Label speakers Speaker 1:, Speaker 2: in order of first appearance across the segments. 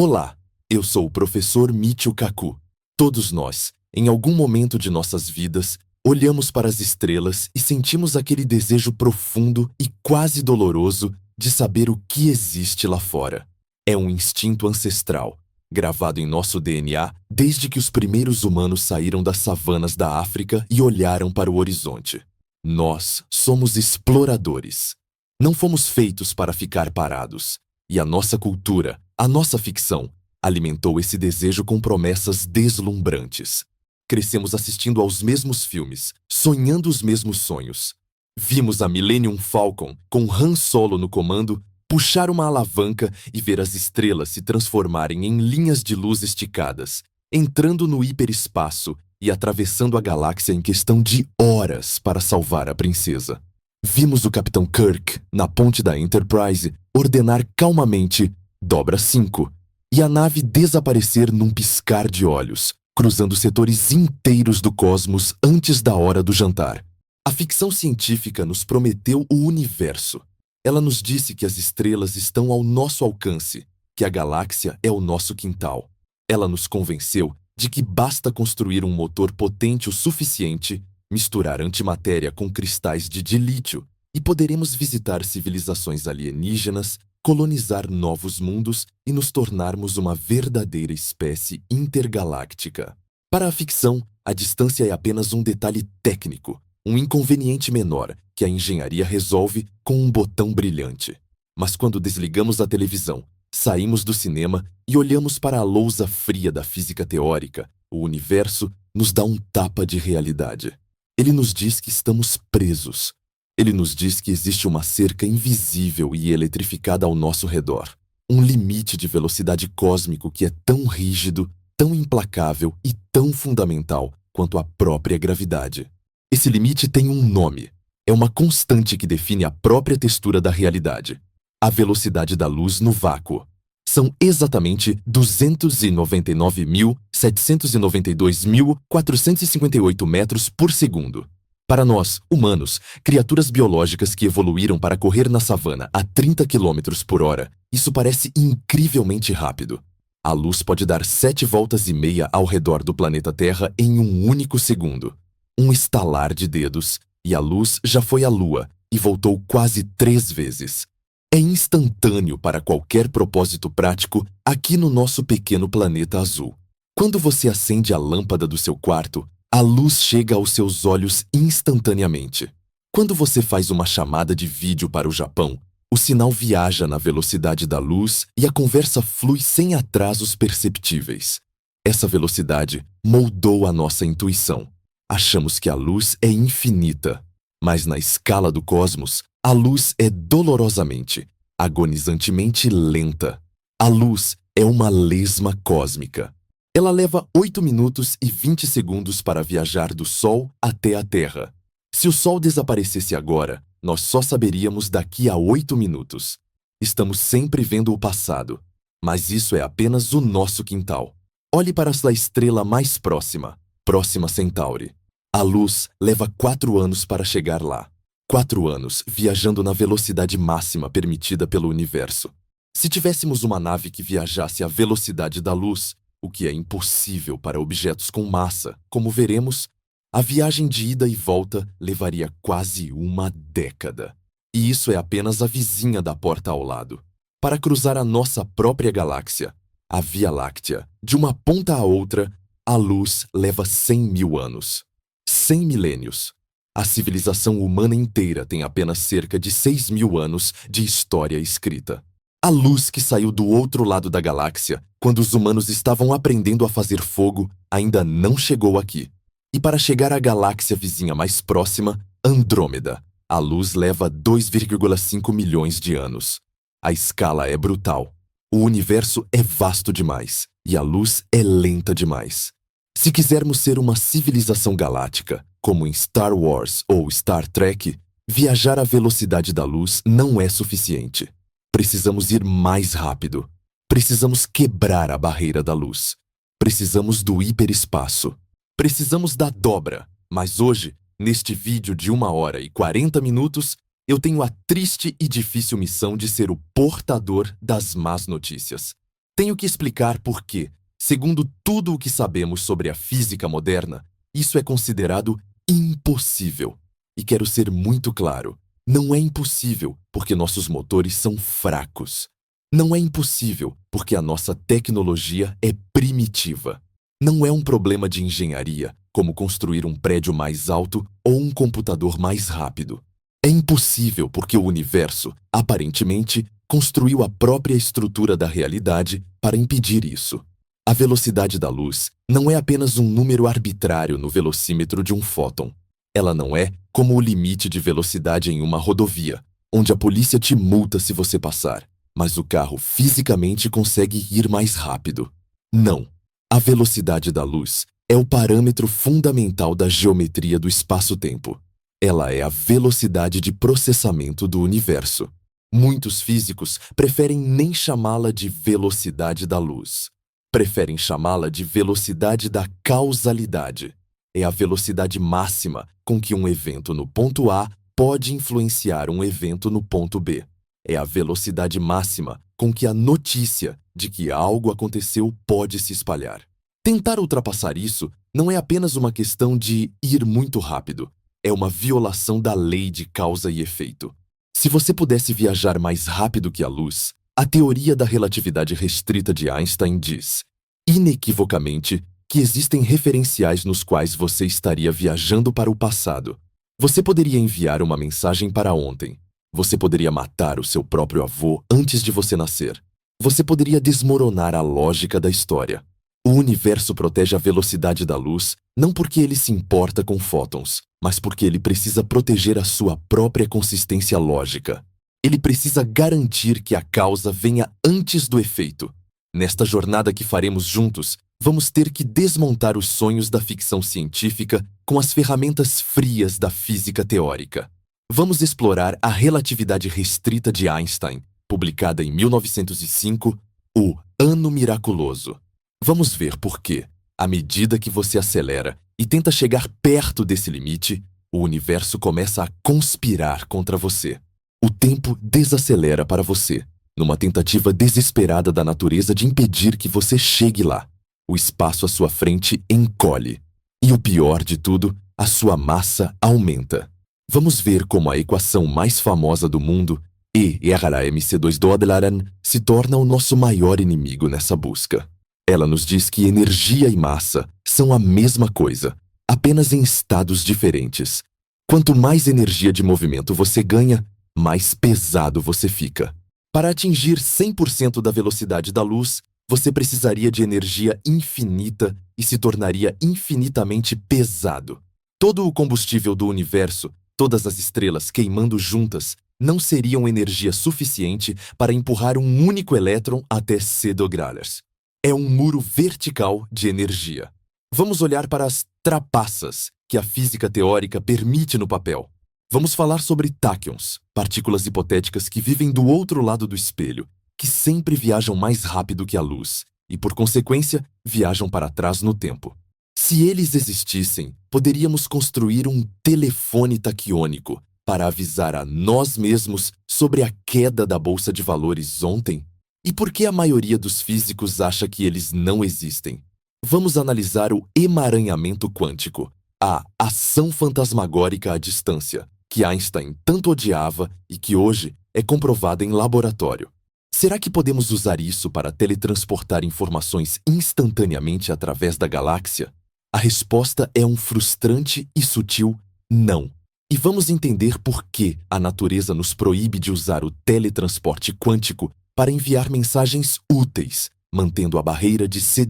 Speaker 1: Olá, eu sou o professor Michio Kaku. Todos nós, em algum momento de nossas vidas, olhamos para as estrelas e sentimos aquele desejo profundo e quase doloroso de saber o que existe lá fora. É um instinto ancestral, gravado em nosso DNA desde que os primeiros humanos saíram das savanas da África e olharam para o horizonte. Nós somos exploradores. Não fomos feitos para ficar parados. E a nossa cultura, a nossa ficção, alimentou esse desejo com promessas deslumbrantes. Crescemos assistindo aos mesmos filmes, sonhando os mesmos sonhos. Vimos a Millennium Falcon, com Han Solo no comando, puxar uma alavanca e ver as estrelas se transformarem em linhas de luz esticadas, entrando no hiperespaço e atravessando a galáxia em questão de horas para salvar a princesa. Vimos o Capitão Kirk, na ponte da Enterprise, ordenar calmamente "dobra 5", e a nave desaparecer num piscar de olhos, cruzando setores inteiros do cosmos antes da hora do jantar. A ficção científica nos prometeu o universo. Ela nos disse que as estrelas estão ao nosso alcance, que a galáxia é o nosso quintal. Ela nos convenceu de que basta construir um motor potente o suficiente, misturar antimatéria com cristais de dilítio e poderemos visitar civilizações alienígenas, colonizar novos mundos e nos tornarmos uma verdadeira espécie intergaláctica. Para a ficção, a distância é apenas um detalhe técnico, um inconveniente menor que a engenharia resolve com um botão brilhante. Mas quando desligamos a televisão, saímos do cinema e olhamos para a lousa fria da física teórica, o universo nos dá um tapa de realidade. Ele nos diz que estamos presos. Ele nos diz que existe uma cerca invisível e eletrificada ao nosso redor. Um limite de velocidade cósmico que é tão rígido, tão implacável e tão fundamental quanto a própria gravidade. Esse limite tem um nome. É uma constante que define a própria textura da realidade. A velocidade da luz no vácuo. São exatamente 299.792.458 metros por segundo. Para nós, humanos, criaturas biológicas que evoluíram para correr na savana a 30 km por hora, isso parece incrivelmente rápido. A luz pode dar 7 voltas e meia ao redor do planeta Terra em um único segundo. Um estalar de dedos, e a luz já foi à Lua e voltou quase 3 vezes. É instantâneo para qualquer propósito prático aqui no nosso pequeno planeta azul. Quando você acende a lâmpada do seu quarto, a luz chega aos seus olhos instantaneamente. Quando você faz uma chamada de vídeo para o Japão, o sinal viaja na velocidade da luz e a conversa flui sem atrasos perceptíveis. Essa velocidade moldou a nossa intuição. Achamos que a luz é infinita, mas na escala do cosmos, a luz é dolorosamente, agonizantemente lenta. A luz é uma lesma cósmica. Ela leva 8 minutos e 20 segundos para viajar do Sol até a Terra. Se o Sol desaparecesse agora, nós só saberíamos daqui a 8 minutos. Estamos sempre vendo o passado, mas isso é apenas o nosso quintal. Olhe para a estrela mais próxima, Próxima Centauri. A luz leva 4 anos para chegar lá. 4 anos viajando na velocidade máxima permitida pelo universo. Se tivéssemos uma nave que viajasse à velocidade da luz, o que é impossível para objetos com massa, como veremos, a viagem de ida e volta levaria quase uma década. E isso é apenas a vizinha da porta ao lado. Para cruzar a nossa própria galáxia, a Via Láctea, de uma ponta a outra, a luz leva 100.000 anos. 100 milênios. A civilização humana inteira tem apenas cerca de 6.000 anos de história escrita. A luz que saiu do outro lado da galáxia, quando os humanos estavam aprendendo a fazer fogo, ainda não chegou aqui. E para chegar à galáxia vizinha mais próxima, Andrômeda, a luz leva 2,5 milhões de anos. A escala é brutal. O universo é vasto demais e a luz é lenta demais. Se quisermos ser uma civilização galáctica, como em Star Wars ou Star Trek, viajar à velocidade da luz não é suficiente. Precisamos ir mais rápido. Precisamos quebrar a barreira da luz. Precisamos do hiperespaço. Precisamos da dobra. Mas hoje, neste vídeo de 1 hora e 40 minutos, eu tenho a triste e difícil missão de ser o portador das más notícias. Tenho que explicar por que, segundo tudo o que sabemos sobre a física moderna, isso é considerado impossível. E quero ser muito claro, não é impossível porque nossos motores são fracos. Não é impossível porque a nossa tecnologia é primitiva. Não é um problema de engenharia, como construir um prédio mais alto ou um computador mais rápido. É impossível porque o universo, aparentemente, construiu a própria estrutura da realidade para impedir isso. A velocidade da luz não é apenas um número arbitrário no velocímetro de um fóton. Ela não é como o limite de velocidade em uma rodovia, onde a polícia te multa se você passar, mas o carro fisicamente consegue ir mais rápido. Não. A velocidade da luz é o parâmetro fundamental da geometria do espaço-tempo. Ela é a velocidade de processamento do universo. Muitos físicos preferem nem chamá-la de velocidade da luz. Preferem chamá-la de velocidade da causalidade. É a velocidade máxima com que um evento no ponto A pode influenciar um evento no ponto B. É a velocidade máxima com que a notícia de que algo aconteceu pode se espalhar. Tentar ultrapassar isso não é apenas uma questão de ir muito rápido. É uma violação da lei de causa e efeito. Se você pudesse viajar mais rápido que a luz, a teoria da relatividade restrita de Einstein diz, inequivocamente, que existem referenciais nos quais você estaria viajando para o passado. Você poderia enviar uma mensagem para ontem. Você poderia matar o seu próprio avô antes de você nascer. Você poderia desmoronar a lógica da história. O universo protege a velocidade da luz não porque ele se importa com fótons, mas porque ele precisa proteger a sua própria consistência lógica. Ele precisa garantir que a causa venha antes do efeito. Nesta jornada que faremos juntos, vamos ter que desmontar os sonhos da ficção científica com as ferramentas frias da física teórica. Vamos explorar a relatividade restrita de Einstein, publicada em 1905, o Ano Miraculoso. Vamos ver por que, à medida que você acelera e tenta chegar perto desse limite, o universo começa a conspirar contra você. O tempo desacelera para você, numa tentativa desesperada da natureza de impedir que você chegue lá. O espaço à sua frente encolhe. E o pior de tudo, a sua massa aumenta. Vamos ver como a equação mais famosa do mundo, E = mc2 se torna o nosso maior inimigo nessa busca. Ela nos diz que energia e massa são a mesma coisa, apenas em estados diferentes. Quanto mais energia de movimento você ganha, mais pesado você fica. Para atingir 100% da velocidade da luz, você precisaria de energia infinita e se tornaria infinitamente pesado. Todo o combustível do universo, todas as estrelas queimando juntas, não seriam energia suficiente para empurrar um único elétron até 0 graus. É um muro vertical de energia. Vamos olhar para as trapaças que a física teórica permite no papel. Vamos falar sobre táquions, partículas hipotéticas que vivem do outro lado do espelho, que sempre viajam mais rápido que a luz e, por consequência, viajam para trás no tempo. Se eles existissem, poderíamos construir um telefone taquiônico para avisar a nós mesmos sobre a queda da bolsa de valores ontem. E por que a maioria dos físicos acha que eles não existem? Vamos analisar o emaranhamento quântico, a ação fantasmagórica à distância, que Einstein tanto odiava e que hoje é comprovada em laboratório. Será que podemos usar isso para teletransportar informações instantaneamente através da galáxia? A resposta é um frustrante e sutil não. E vamos entender por que a natureza nos proíbe de usar o teletransporte quântico para enviar mensagens úteis, mantendo a barreira de $C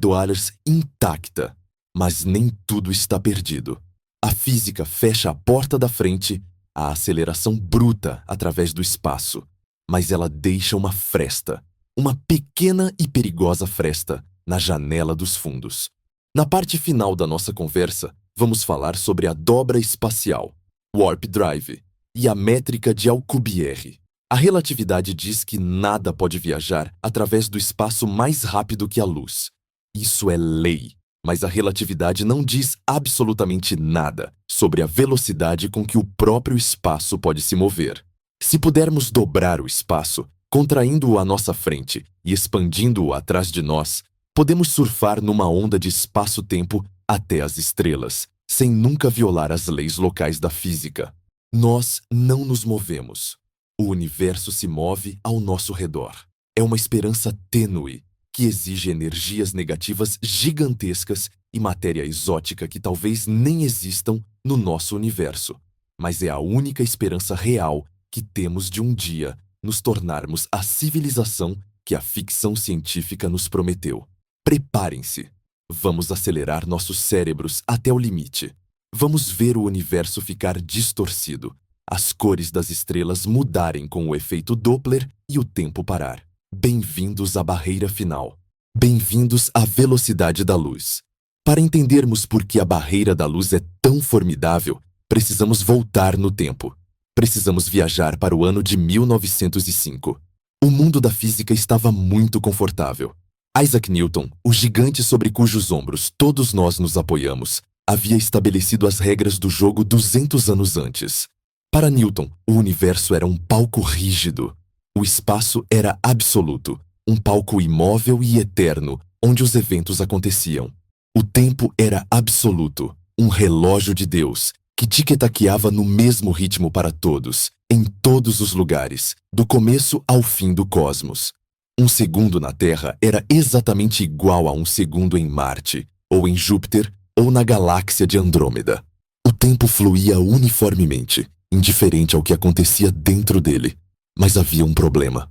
Speaker 1: intacta. Mas nem tudo está perdido. A física fecha a porta da frente, a aceleração bruta através do espaço, mas ela deixa uma fresta, uma pequena e perigosa fresta, na janela dos fundos. Na parte final da nossa conversa, vamos falar sobre a dobra espacial, Warp Drive, e a métrica de Alcubierre. A relatividade diz que nada pode viajar através do espaço mais rápido que a luz. Isso é lei, mas a relatividade não diz absolutamente nada sobre a velocidade com que o próprio espaço pode se mover. Se pudermos dobrar o espaço, Contraindo-o à nossa frente e expandindo-o atrás de nós, podemos surfar numa onda de espaço-tempo até as estrelas, sem nunca violar as leis locais da física. Nós não nos movemos. O universo se move ao nosso redor. É uma esperança tênue que exige energias negativas gigantescas e matéria exótica que talvez nem existam no nosso universo, mas é a única esperança real que temos de um dia nos tornarmos a civilização que a ficção científica nos prometeu. Preparem-se. Vamos acelerar nossos cérebros até o limite. Vamos ver o universo ficar distorcido, as cores das estrelas mudarem com o efeito Doppler e o tempo parar. Bem-vindos à barreira final. Bem-vindos à velocidade da luz. Para entendermos por que a barreira da luz é tão formidável, precisamos voltar no tempo. Precisamos viajar para o ano de 1905. O mundo da física estava muito confortável. Isaac Newton, o gigante sobre cujos ombros todos nós nos apoiamos, havia estabelecido as regras do jogo 200 anos antes. Para Newton, o universo era um palco rígido. O espaço era absoluto, um palco imóvel e eterno, onde os eventos aconteciam. O tempo era absoluto, um relógio de Deus, que tic-taqueava no mesmo ritmo para todos, em todos os lugares, do começo ao fim do cosmos. Um segundo na Terra era exatamente igual a um segundo em Marte, ou em Júpiter, ou na galáxia de Andrômeda. O tempo fluía uniformemente, indiferente ao que acontecia dentro dele. Mas havia um problema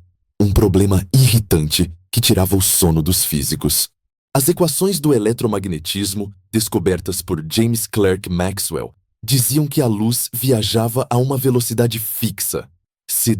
Speaker 1: irritante que tirava o sono dos físicos. As equações do eletromagnetismo, descobertas por James Clerk Maxwell, diziam que a luz viajava a uma velocidade fixa, $c.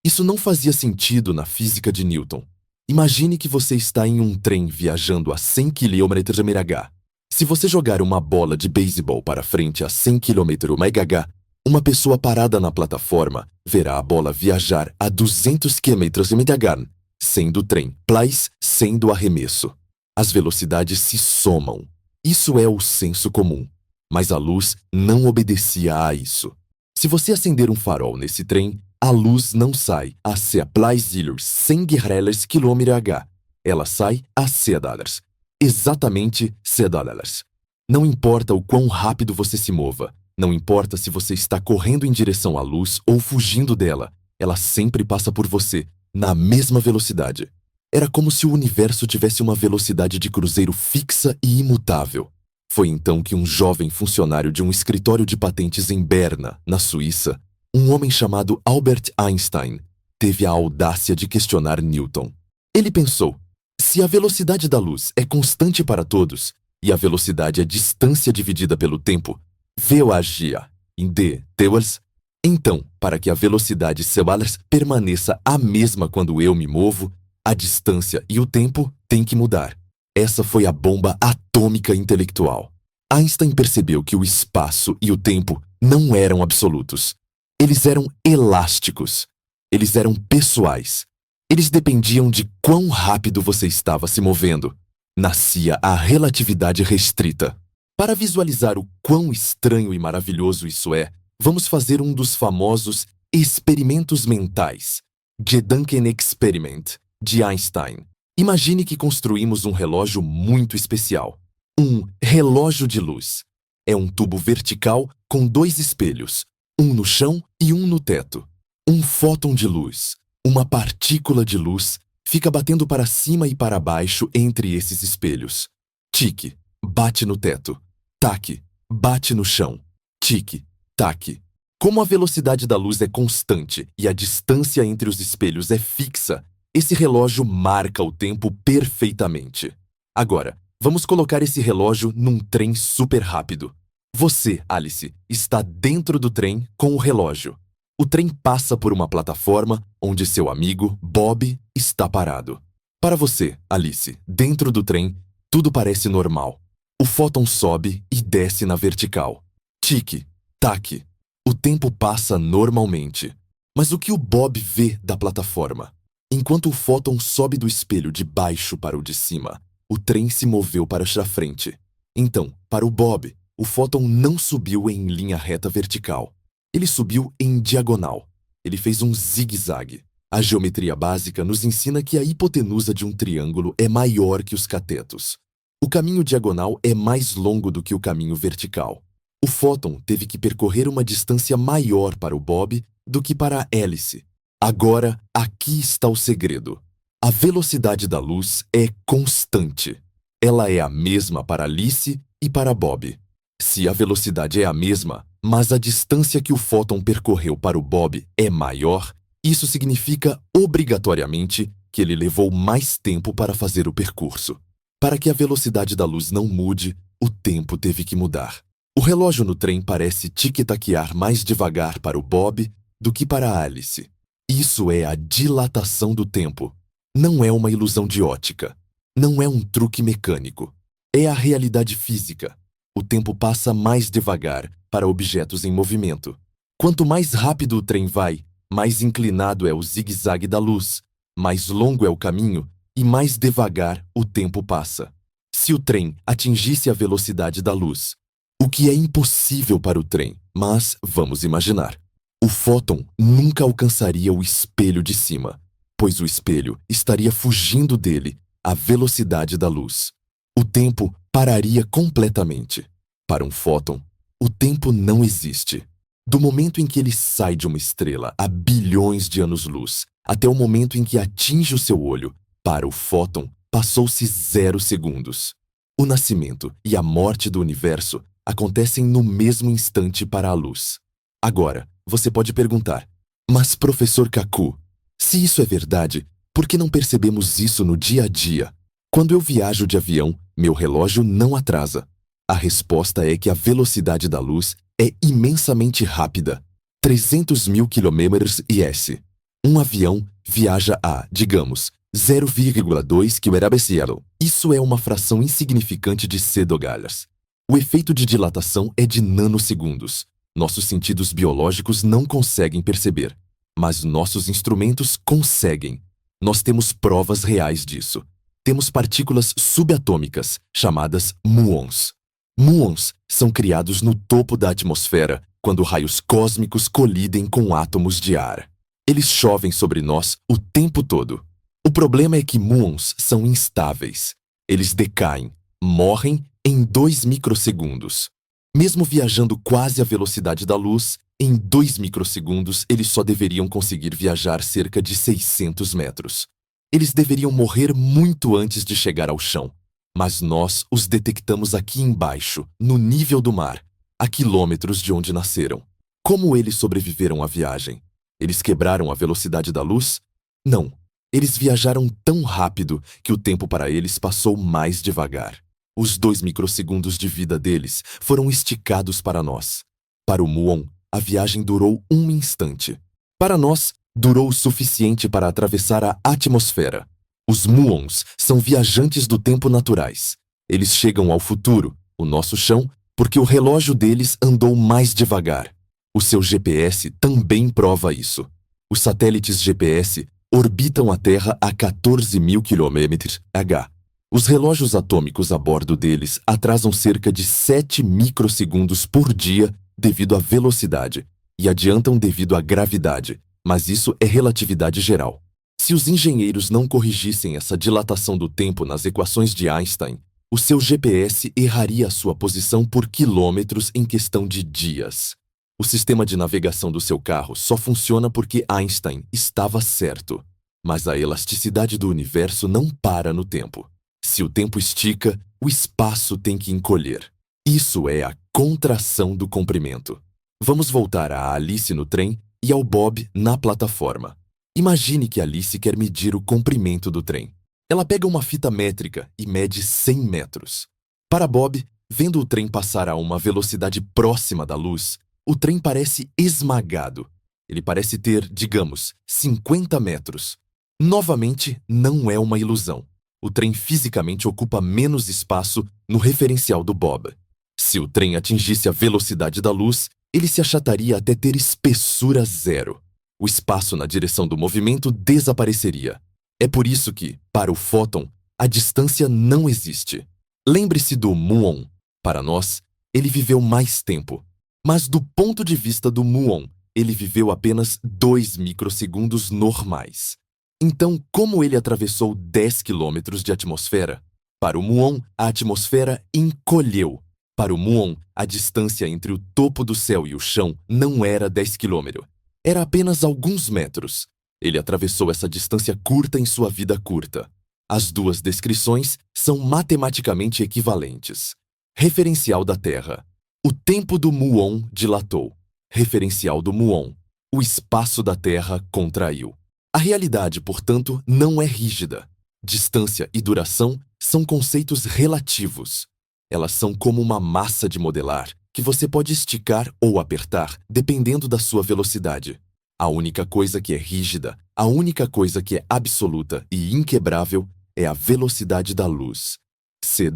Speaker 1: Isso não fazia sentido na física de Newton. Imagine que você está em um trem viajando a 100 km/h. Se você jogar uma bola de beisebol para frente a 100 km/h, uma pessoa parada na plataforma verá a bola viajar a 200 km/h, sendo o trem place, sendo o arremesso. As velocidades se somam. Isso é o senso comum. Mas a luz não obedecia a isso. Se você acender um farol nesse trem, a luz não sai a $100 km/h. Ela sai a $100. Exatamente $100. Não importa o quão rápido você se mova, não importa se você está correndo em direção à luz ou fugindo dela, ela sempre passa por você, na mesma velocidade. Era como se o universo tivesse uma velocidade de cruzeiro fixa e imutável. Foi então que um jovem funcionário de um escritório de patentes em Berna, na Suíça, um homem chamado Albert Einstein, teve a audácia de questionar Newton. Ele pensou: se a velocidade da luz é constante para todos, e a velocidade é distância dividida pelo tempo, VOAGIA, em D, Tewers, então, para que a velocidade Tewers permaneça a mesma quando eu me movo, a distância e o tempo têm que mudar. Essa foi a bomba atômica intelectual. Einstein percebeu que o espaço e o tempo não eram absolutos. Eles eram elásticos. Eles eram pessoais. Eles dependiam de quão rápido você estava se movendo. Nascia a relatividade restrita. Para visualizar o quão estranho e maravilhoso isso é, vamos fazer um dos famosos experimentos mentais, Gedanken Experiment, de Einstein. Imagine que construímos um relógio muito especial. Um relógio de luz. É um tubo vertical com 2 espelhos, um no chão e um no teto. Um fóton de luz, uma partícula de luz, fica batendo para cima e para baixo entre esses espelhos. Tique, bate no teto. Taque, bate no chão. Tique, taque. Como a velocidade da luz é constante e a distância entre os espelhos é fixa, esse relógio marca o tempo perfeitamente. Agora, vamos colocar esse relógio num trem super rápido. Você, Alice, está dentro do trem com o relógio. O trem passa por uma plataforma onde seu amigo, Bob, está parado. Para você, Alice, dentro do trem, tudo parece normal. O fóton sobe e desce na vertical. Tique, taque. O tempo passa normalmente. Mas o que o Bob vê da plataforma? Enquanto o fóton sobe do espelho de baixo para o de cima, o trem se moveu para a frente. Então, para o Bob, o fóton não subiu em linha reta vertical. Ele subiu em diagonal. Ele fez um zigue-zague. A geometria básica nos ensina que a hipotenusa de um triângulo é maior que os catetos. O caminho diagonal é mais longo do que o caminho vertical. O fóton teve que percorrer uma distância maior para o bob do que para a hélice. Agora, aqui está o segredo. A velocidade da luz é constante. Ela é a mesma para Alice e para Bob. Se a velocidade é a mesma, mas a distância que o fóton percorreu para o Bob é maior, isso significa obrigatoriamente que ele levou mais tempo para fazer o percurso. Para que a velocidade da luz não mude, o tempo teve que mudar. O relógio no trem parece tic-taquear mais devagar para o Bob do que para a Alice. Isso é a dilatação do tempo. Não é uma ilusão de ótica. Não é um truque mecânico. É a realidade física. O tempo passa mais devagar para objetos em movimento. Quanto mais rápido o trem vai, mais inclinado é o zigue-zague da luz, mais longo é o caminho e mais devagar o tempo passa. Se o trem atingisse a velocidade da luz, o que é impossível para o trem, mas vamos imaginar. O fóton nunca alcançaria o espelho de cima, pois o espelho estaria fugindo dele à velocidade da luz. O tempo pararia completamente. Para um fóton, o tempo não existe. Do momento em que ele sai de uma estrela a bilhões de anos-luz até o momento em que atinge o seu olho, para o fóton passou-se 0 segundos. O nascimento e a morte do universo acontecem no mesmo instante para a luz. Agora, você pode perguntar, mas professor Kaku, se isso é verdade, por que não percebemos isso no dia a dia? Quando eu viajo de avião, meu relógio não atrasa. A resposta é que a velocidade da luz é imensamente rápida, 300 mil km/s. Um avião viaja a, digamos, 0,2 km/s. Isso é uma fração insignificante de sedogalhas. O efeito de dilatação é de nanosegundos. Nossos sentidos biológicos não conseguem perceber, mas nossos instrumentos conseguem. Nós temos provas reais disso. Temos partículas subatômicas, chamadas muons. Muons são criados no topo da atmosfera quando raios cósmicos colidem com átomos de ar. Eles chovem sobre nós o tempo todo. O problema é que muons são instáveis. Eles decaem, morrem em 2 microsegundos. Mesmo viajando quase à velocidade da luz, em 2 microsegundos eles só deveriam conseguir viajar cerca de 600 metros. Eles deveriam morrer muito antes de chegar ao chão. Mas nós os detectamos aqui embaixo, no nível do mar, a quilômetros de onde nasceram. Como eles sobreviveram à viagem? Eles quebraram a velocidade da luz? Não. Eles viajaram tão rápido que o tempo para eles passou mais devagar. Os 2 microsegundos de vida deles foram esticados para nós. Para o muon, a viagem durou 1 instante. Para nós, durou o suficiente para atravessar a atmosfera. Os muons são viajantes do tempo naturais. Eles chegam ao futuro, o nosso chão, porque o relógio deles andou mais devagar. O seu GPS também prova isso. Os satélites GPS orbitam a Terra a 14 mil km/h. Os relógios atômicos a bordo deles atrasam cerca de 7 microsegundos por dia devido à velocidade e adiantam devido à gravidade, mas isso é relatividade geral. Se os engenheiros não corrigissem essa dilatação do tempo nas equações de Einstein, o seu GPS erraria a sua posição por quilômetros em questão de dias. O sistema de navegação do seu carro só funciona porque Einstein estava certo. Mas a elasticidade do universo não para no tempo. Se o tempo estica, o espaço tem que encolher. Isso é a contração do comprimento. Vamos voltar a Alice no trem e ao Bob na plataforma. Imagine que Alice quer medir o comprimento do trem. Ela pega uma fita métrica e mede 100 metros. Para Bob, vendo o trem passar a uma velocidade próxima da luz, o trem parece esmagado. Ele parece ter, digamos, 50 metros. Novamente, não é uma ilusão. O trem fisicamente ocupa menos espaço no referencial do Bob. Se o trem atingisse a velocidade da luz, ele se achataria até ter espessura 0. O espaço na direção do movimento desapareceria. É por isso que, para o fóton, a distância não existe. Lembre-se do muon. Para nós, ele viveu mais tempo. Mas do ponto de vista do muon, ele viveu apenas 2 microsegundos normais. Então, como ele atravessou 10 quilômetros de atmosfera? Para o muon, a atmosfera encolheu. Para o muon, a distância entre o topo do céu e o chão não era 10 quilômetros. Era apenas alguns metros. Ele atravessou essa distância curta em sua vida curta. As duas descrições são matematicamente equivalentes. Referencial da Terra. O tempo do muon dilatou. Referencial do muon. O espaço da Terra contraiu. A realidade, portanto, não é rígida. Distância e duração são conceitos relativos. Elas são como uma massa de modelar, que você pode esticar ou apertar, dependendo da sua velocidade. A única coisa que é rígida, a única coisa que é absoluta e inquebrável é a velocidade da luz. $C.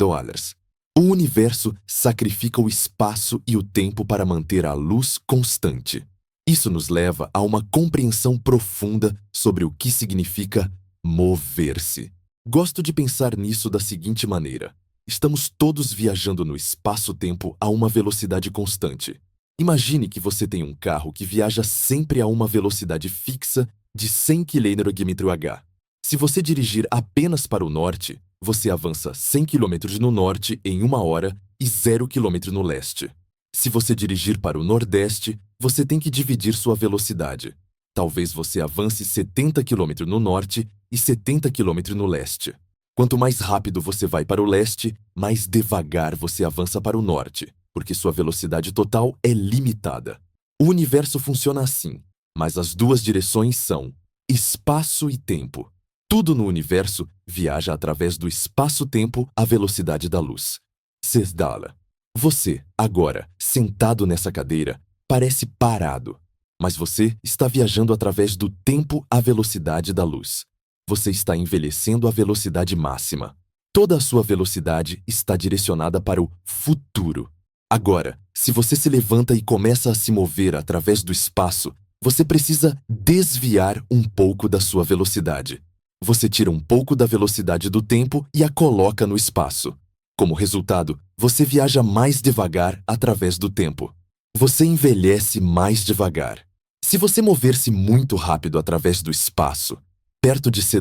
Speaker 1: O universo sacrifica o espaço e o tempo para manter a luz constante. Isso nos leva a uma compreensão profunda sobre o que significa mover-se. Gosto de pensar nisso da seguinte maneira. Estamos todos viajando no espaço-tempo a uma velocidade constante. Imagine que você tem um carro que viaja sempre a uma velocidade fixa de 100 km/h. Se você dirigir apenas para o norte, você avança 100 km no norte em 1 hora e 0 km no leste. Se você dirigir para o nordeste, você tem que dividir sua velocidade. Talvez você avance 70 km no norte e 70 km no leste. Quanto mais rápido você vai para o leste, mais devagar você avança para o norte, porque sua velocidade total é limitada. O universo funciona assim, mas as duas direções são espaço e tempo. Tudo no universo viaja através do espaço-tempo à velocidade da luz. $6. Você, agora, sentado nessa cadeira, parece parado, mas você está viajando através do tempo à velocidade da luz. Você está envelhecendo à velocidade máxima. Toda a sua velocidade está direcionada para o futuro. Agora, se você se levanta e começa a se mover através do espaço, você precisa desviar um pouco da sua velocidade. Você tira um pouco da velocidade do tempo e a coloca no espaço. Como resultado, você viaja mais devagar através do tempo. Você envelhece mais devagar. Se você mover-se muito rápido através do espaço, perto de $C,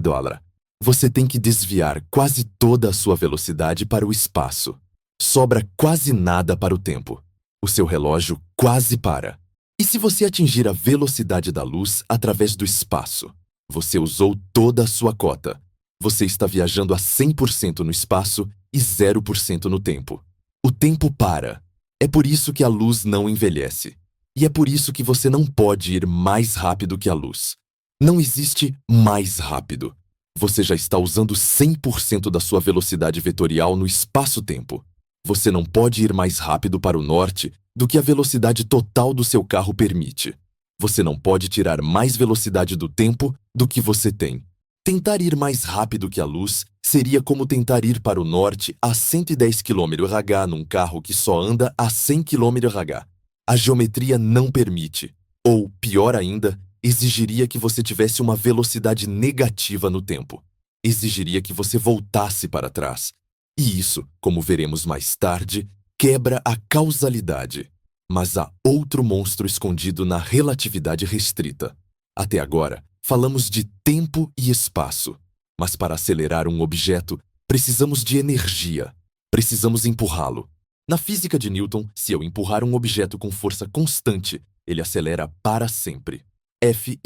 Speaker 1: você tem que desviar quase toda a sua velocidade para o espaço. Sobra quase nada para o tempo. O seu relógio quase para. E se você atingir a velocidade da luz através do espaço? Você usou toda a sua cota. Você está viajando a 100% no espaço e 0% no tempo. O tempo para. É por isso que a luz não envelhece. E é por isso que você não pode ir mais rápido que a luz. Não existe mais rápido. Você já está usando 100% da sua velocidade vetorial no espaço-tempo. Você não pode ir mais rápido para o norte do que a velocidade total do seu carro permite. Você não pode tirar mais velocidade do tempo do que você tem. Tentar ir mais rápido que a luz seria como tentar ir para o norte a 110 km/h num carro que só anda a 100 km/h. A geometria não permite, ou, pior ainda, exigiria que você tivesse uma velocidade negativa no tempo. Exigiria que você voltasse para trás. E isso, como veremos mais tarde, quebra a causalidade. Mas há outro monstro escondido na relatividade restrita. Até agora, falamos de tempo e espaço. Mas para acelerar um objeto, precisamos de energia. Precisamos empurrá-lo. Na física de Newton, se eu empurrar um objeto com força constante, ele acelera para sempre. F.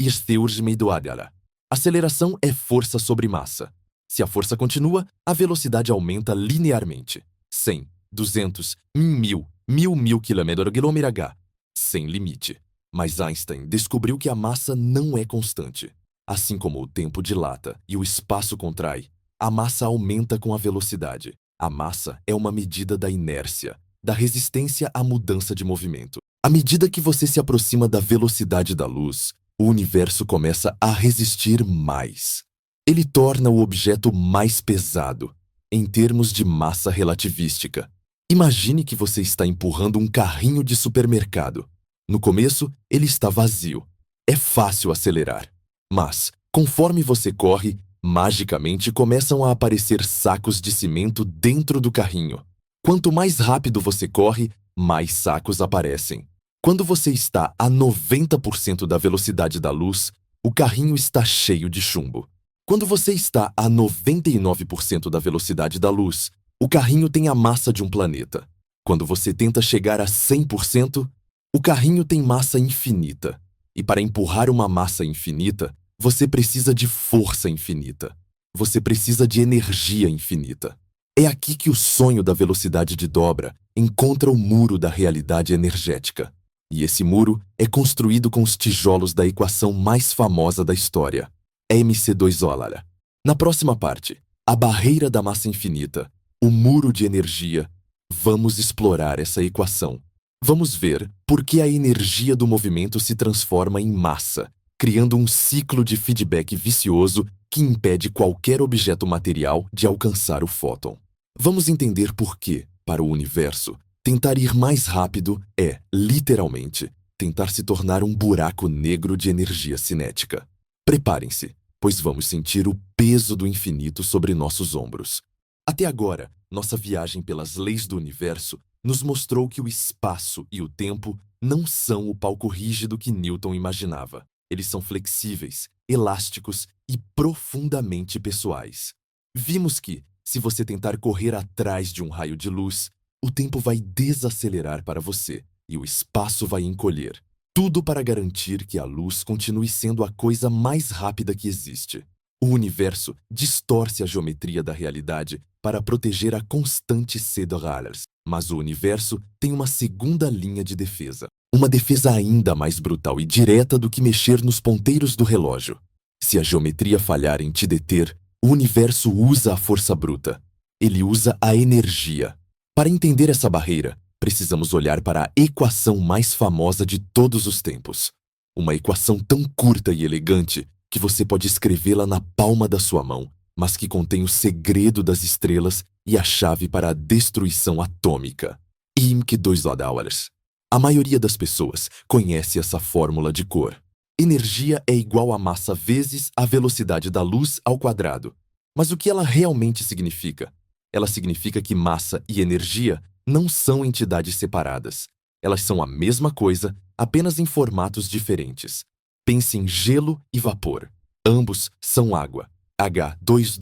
Speaker 1: Aceleração é força sobre massa. Se a força continua, a velocidade aumenta linearmente. 100, 200, 1000, 1000 km/h. Sem limite. Mas Einstein descobriu que a massa não é constante. Assim como o tempo dilata e o espaço contrai, a massa aumenta com a velocidade. A massa é uma medida da inércia, da resistência à mudança de movimento. À medida que você se aproxima da velocidade da luz, o universo começa a resistir mais. Ele torna o objeto mais pesado, em termos de massa relativística. Imagine que você está empurrando um carrinho de supermercado. No começo, ele está vazio. É fácil acelerar. Mas, conforme você corre, magicamente começam a aparecer sacos de cimento dentro do carrinho. Quanto mais rápido você corre, mais sacos aparecem. Quando você está a 90% da velocidade da luz, o carrinho está cheio de chumbo. Quando você está a 99% da velocidade da luz, o carrinho tem a massa de um planeta. Quando você tenta chegar a 100%, o carrinho tem massa infinita. E para empurrar uma massa infinita, você precisa de força infinita. Você precisa de energia infinita. É aqui que o sonho da velocidade de dobra encontra o muro da realidade energética. E esse muro é construído com os tijolos da equação mais famosa da história, MC2 Na próxima parte, a barreira da massa infinita, o muro de energia, vamos explorar essa equação. Vamos ver por que a energia do movimento se transforma em massa, criando um ciclo de feedback vicioso que impede qualquer objeto material de alcançar o fóton. Vamos entender por que, para o universo, tentar ir mais rápido é, literalmente, tentar se tornar um buraco negro de energia cinética. Preparem-se, pois vamos sentir o peso do infinito sobre nossos ombros. Até agora, nossa viagem pelas leis do universo nos mostrou que o espaço e o tempo não são o palco rígido que Newton imaginava. Eles são flexíveis, elásticos e profundamente pessoais. Vimos que, se você tentar correr atrás de um raio de luz, o tempo vai desacelerar para você e o espaço vai encolher. Tudo para garantir que a luz continue sendo a coisa mais rápida que existe. O universo distorce a geometria da realidade para proteger a constante C de Rayleigh, mas o universo tem uma segunda linha de defesa. Uma defesa ainda mais brutal e direta do que mexer nos ponteiros do relógio. Se a geometria falhar em te deter, o universo usa a força bruta. Ele usa a energia. Para entender essa barreira, precisamos olhar para a equação mais famosa de todos os tempos. Uma equação tão curta e elegante que você pode escrevê-la na palma da sua mão, mas que contém o segredo das estrelas e a chave para a destruição atômica. IMC2 A maioria das pessoas conhece essa fórmula de cor. Energia é igual a massa vezes a velocidade da luz ao quadrado. Mas o que ela realmente significa? Ela significa que massa e energia não são entidades separadas. Elas são a mesma coisa, apenas em formatos diferentes. Pense em gelo e vapor. Ambos são água. H2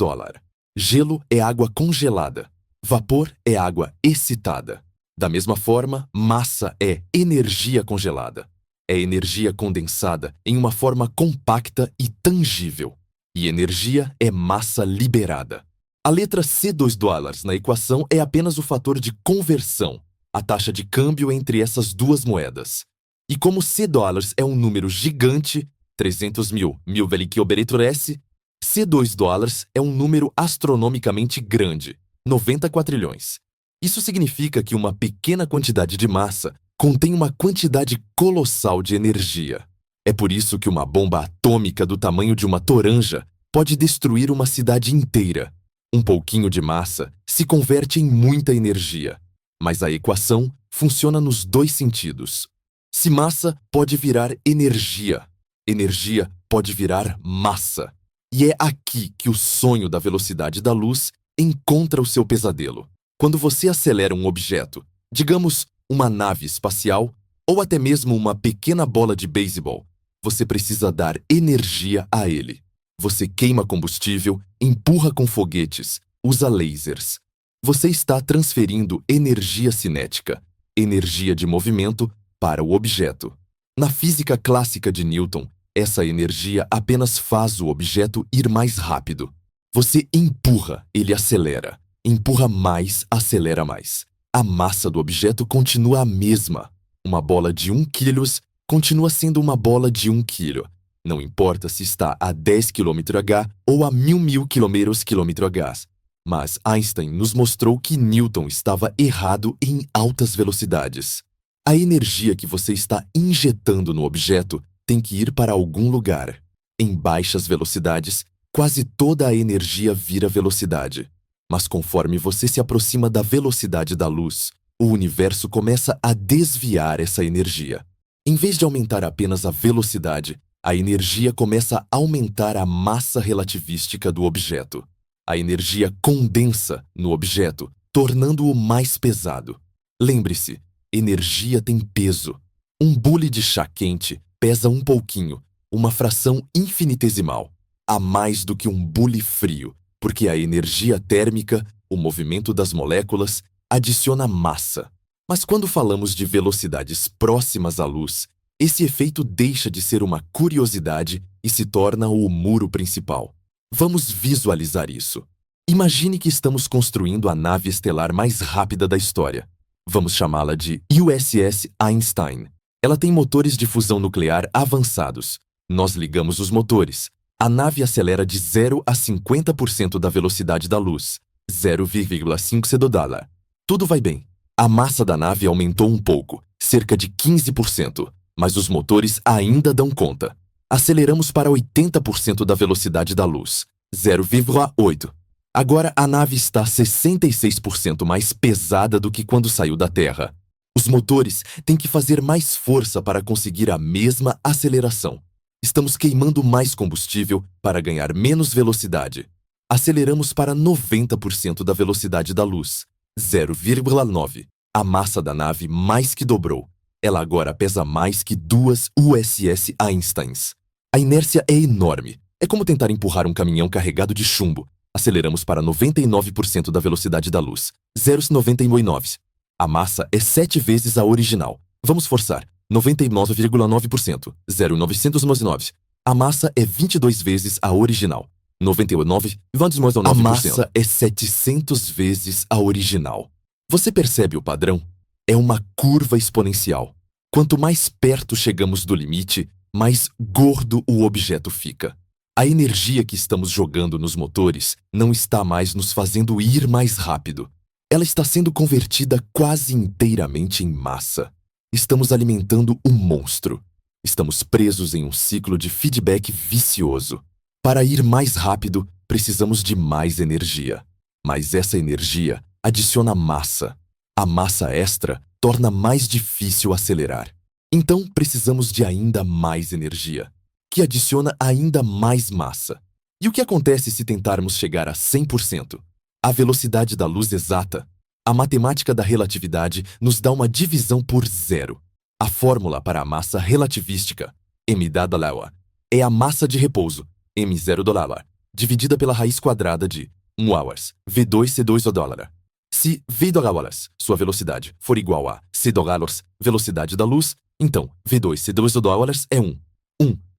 Speaker 1: Gelo é água congelada. Vapor é água excitada. Da mesma forma, massa é energia congelada. É energia condensada em uma forma compacta e tangível. E energia é massa liberada. A letra C2 na equação é apenas o fator de conversão, a taxa de câmbio entre essas duas moedas. E como C$ é um número gigante, 300 mil velho oberetor S, C2 é um número astronomicamente grande, 90 quatrilhões. Isso significa que uma pequena quantidade de massa contém uma quantidade colossal de energia. É por isso que uma bomba atômica do tamanho de uma toranja pode destruir uma cidade inteira. Um pouquinho de massa se converte em muita energia, mas a equação funciona nos dois sentidos. Se massa pode virar energia, energia pode virar massa. E é aqui que o sonho da velocidade da luz encontra o seu pesadelo. Quando você acelera um objeto, digamos uma nave espacial ou até mesmo uma pequena bola de beisebol, você precisa dar energia a ele. Você queima combustível, empurra com foguetes, usa lasers. Você está transferindo energia cinética, energia de movimento, para o objeto. Na física clássica de Newton, essa energia apenas faz o objeto ir mais rápido. Você empurra, ele acelera. Empurra mais, acelera mais. A massa do objeto continua a mesma. Uma bola de 1 kg continua sendo uma bola de 1 kg. Não importa se está a 10 km/h ou a 1000 km/h. Mas Einstein nos mostrou que Newton estava errado em altas velocidades. A energia que você está injetando no objeto tem que ir para algum lugar. Em baixas velocidades, quase toda a energia vira velocidade. Mas conforme você se aproxima da velocidade da luz, o universo começa a desviar essa energia. Em vez de aumentar apenas a velocidade, a energia começa a aumentar a massa relativística do objeto. A energia condensa no objeto, tornando-o mais pesado. Lembre-se, energia tem peso. Um bule de chá quente pesa um pouquinho, uma fração infinitesimal, a mais do que um bule frio, porque a energia térmica, o movimento das moléculas, adiciona massa. Mas quando falamos de velocidades próximas à luz, esse efeito deixa de ser uma curiosidade e se torna o muro principal. Vamos visualizar isso. Imagine que estamos construindo a nave estelar mais rápida da história. Vamos chamá-la de USS Einstein. Ela tem motores de fusão nuclear avançados. Nós ligamos os motores. A nave acelera de 0 a 50% da velocidade da luz, 0,5 cedodala. Tudo vai bem. A massa da nave aumentou um pouco, cerca de 15%, mas os motores ainda dão conta. Aceleramos para 80% da velocidade da luz, 0,8. Agora a nave está 66% mais pesada do que quando saiu da Terra. Os motores têm que fazer mais força para conseguir a mesma aceleração. Estamos queimando mais combustível para ganhar menos velocidade. Aceleramos para 90% da velocidade da luz, 0,9. A massa da nave mais que dobrou. Ela agora pesa mais que 2 USS Einsteins. A inércia é enorme. É como tentar empurrar um caminhão carregado de chumbo. Aceleramos para 99% da velocidade da luz, 0,99. A massa é 7 vezes a original. Vamos forçar. 99,9%, 0,999. A massa é 22 vezes a original. 99,9%. A massa é 700 vezes a original. Você percebe o padrão? É uma curva exponencial. Quanto mais perto chegamos do limite, mais gordo o objeto fica. A energia que estamos jogando nos motores não está mais nos fazendo ir mais rápido. Ela está sendo convertida quase inteiramente em massa. Estamos alimentando um monstro. Estamos presos em um ciclo de feedback vicioso. Para ir mais rápido, precisamos de mais energia. Mas essa energia adiciona massa. A massa extra torna mais difícil acelerar. Então, precisamos de ainda mais energia, que adiciona ainda mais massa. E o que acontece se tentarmos chegar a 100%? A velocidade da luz exata. A matemática da relatividade nos dá uma divisão por zero. A fórmula para a massa relativística, m dada lá, é a massa de repouso, m0 dividida pela raiz quadrada de 1 hours, v2c2 dólar. Se v dólares, sua velocidade, for igual a c dólares, velocidade da luz, então v2c2 dólares é 1.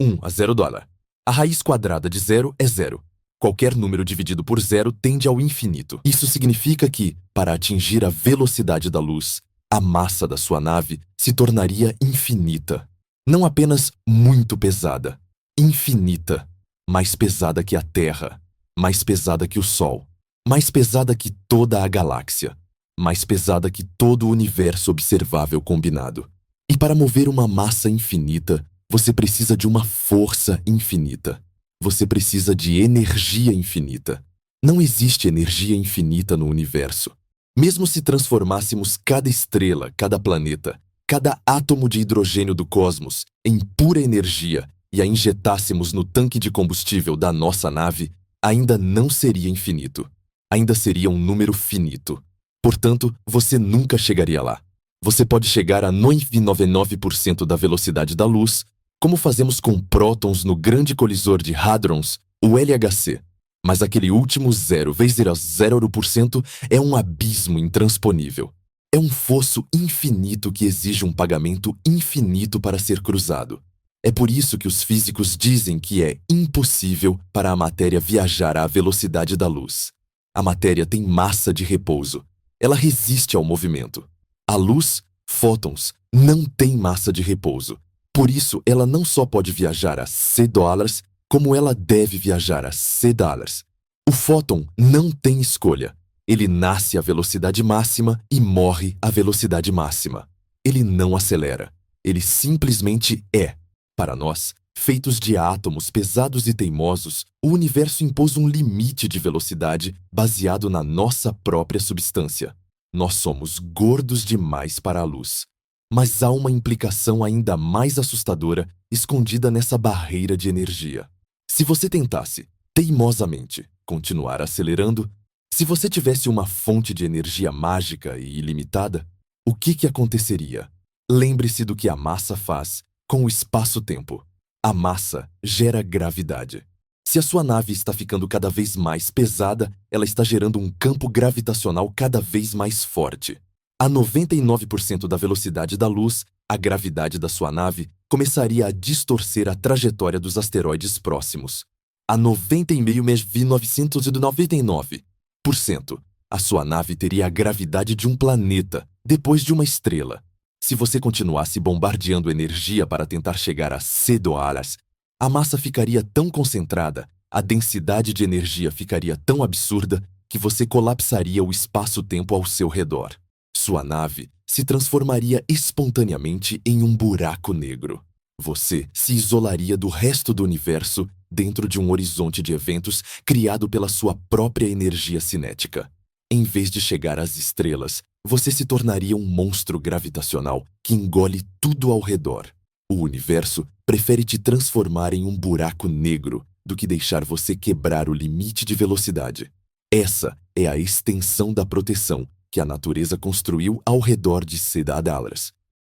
Speaker 1: 1 a 0 dólar. A raiz quadrada de 0 é 0. Qualquer número dividido por zero tende ao infinito. Isso significa que, para atingir a velocidade da luz, a massa da sua nave se tornaria infinita. Não apenas muito pesada, infinita. Mais pesada que a Terra, mais pesada que o Sol, mais pesada que toda a galáxia, mais pesada que todo o universo observável combinado. E para mover uma massa infinita, você precisa de uma força infinita. Você precisa de energia infinita. Não existe energia infinita no universo. Mesmo se transformássemos cada estrela, cada planeta, cada átomo de hidrogênio do cosmos em pura energia e a injetássemos no tanque de combustível da nossa nave, ainda não seria infinito. Ainda seria um número finito. Portanto, você nunca chegaria lá. Você pode chegar a 99% da velocidade da luz, como fazemos com prótons no grande colisor de hadrons, o LHC. Mas aquele último 0,0% é um abismo intransponível. É um fosso infinito que exige um pagamento infinito para ser cruzado. É por isso que os físicos dizem que é impossível para a matéria viajar à velocidade da luz. A matéria tem massa de repouso. Ela resiste ao movimento. A luz, fótons, não tem massa de repouso. Por isso, ela não só pode viajar a c dólares, como ela deve viajar a c dólares. O fóton não tem escolha. Ele nasce à velocidade máxima e morre à velocidade máxima. Ele não acelera. Ele simplesmente é. Para nós, feitos de átomos pesados e teimosos, o universo impôs um limite de velocidade baseado na nossa própria substância. Nós somos gordos demais para a luz. Mas há uma implicação ainda mais assustadora escondida nessa barreira de energia. Se você tentasse, teimosamente, continuar acelerando, se você tivesse uma fonte de energia mágica e ilimitada, o que aconteceria? Lembre-se do que a massa faz com o espaço-tempo. A massa gera gravidade. Se a sua nave está ficando cada vez mais pesada, ela está gerando um campo gravitacional cada vez mais forte. A 99% da velocidade da luz, a gravidade da sua nave começaria a distorcer a trajetória dos asteroides próximos. A 99,999%, a sua nave teria a gravidade de um planeta, depois de uma estrela. Se você continuasse bombardeando energia para tentar chegar a $C, a massa ficaria tão concentrada, a densidade de energia ficaria tão absurda que você colapsaria o espaço-tempo ao seu redor. Sua nave se transformaria espontaneamente em um buraco negro. Você se isolaria do resto do universo dentro de um horizonte de eventos criado pela sua própria energia cinética. Em vez de chegar às estrelas, você se tornaria um monstro gravitacional que engole tudo ao redor. O universo prefere te transformar em um buraco negro do que deixar você quebrar o limite de velocidade. Essa é a extensão da proteção que a natureza construiu ao redor de $C.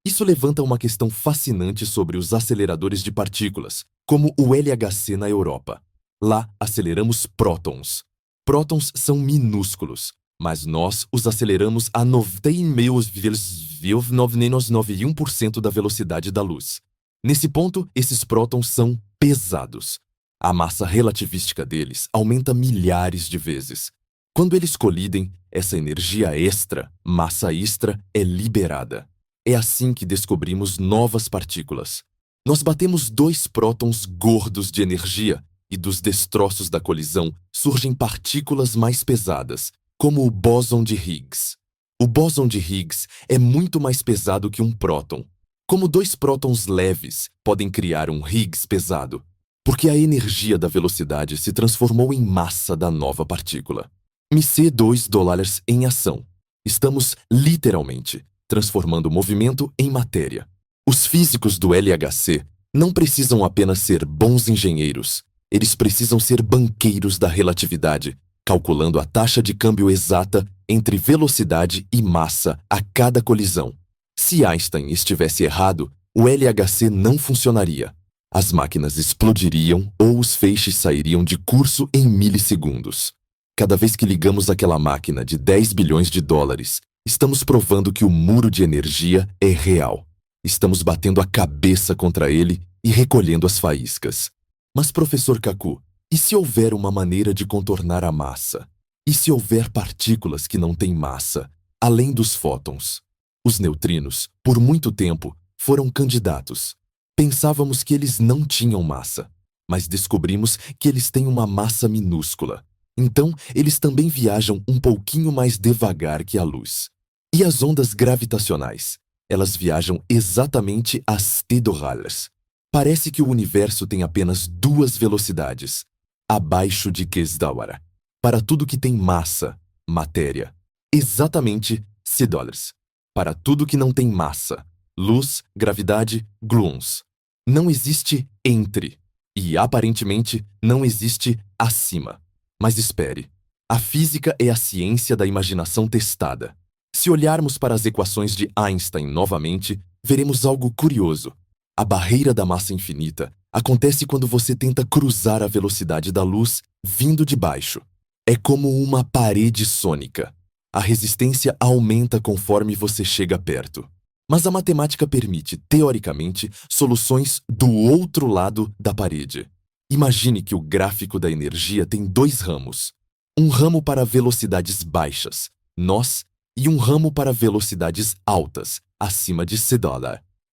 Speaker 1: Isso levanta uma questão fascinante sobre os aceleradores de partículas, como o LHC na Europa. Lá aceleramos prótons. Prótons são minúsculos, mas nós os aceleramos a 99,991% da velocidade da luz. Nesse ponto, esses prótons são pesados. A massa relativística deles aumenta milhares de vezes. Quando eles colidem, essa energia extra, massa extra, é liberada. É assim que descobrimos novas partículas. Nós batemos 2 prótons gordos de energia e dos destroços da colisão surgem partículas mais pesadas, como o bóson de Higgs. O bóson de Higgs é muito mais pesado que um próton. Como 2 prótons leves podem criar um Higgs pesado? Porque a energia da velocidade se transformou em massa da nova partícula. $2 em ação. Estamos, literalmente, transformando o movimento em matéria. Os físicos do LHC não precisam apenas ser bons engenheiros. Eles precisam ser banqueiros da relatividade, calculando a taxa de câmbio exata entre velocidade e massa a cada colisão. Se Einstein estivesse errado, o LHC não funcionaria. As máquinas explodiriam ou os feixes sairiam de curso em milissegundos. Cada vez que ligamos aquela máquina de $10 bilhões, estamos provando que o muro de energia é real. Estamos batendo a cabeça contra ele e recolhendo as faíscas. Mas, professor Kaku, e se houver uma maneira de contornar a massa? E se houver partículas que não têm massa, além dos fótons? Os neutrinos, por muito tempo, foram candidatos. Pensávamos que eles não tinham massa, mas descobrimos que eles têm uma massa minúscula. Então, eles também viajam um pouquinho mais devagar que a luz. E as ondas gravitacionais? Elas viajam exatamente às $t. Parece que o universo tem apenas 2 velocidades, abaixo de kZh, para tudo que tem massa, matéria. Exatamente $c. Para tudo que não tem massa, luz, gravidade, gluons. Não existe entre, e aparentemente não existe acima. Mas espere, a física é a ciência da imaginação testada. Se olharmos para as equações de Einstein novamente, veremos algo curioso. A barreira da massa infinita acontece quando você tenta cruzar a velocidade da luz vindo de baixo. É como uma parede sônica. A resistência aumenta conforme você chega perto. Mas a matemática permite, teoricamente, soluções do outro lado da parede. Imagine que o gráfico da energia tem 2 ramos. Um ramo para velocidades baixas, nós, e um ramo para velocidades altas, acima de $c.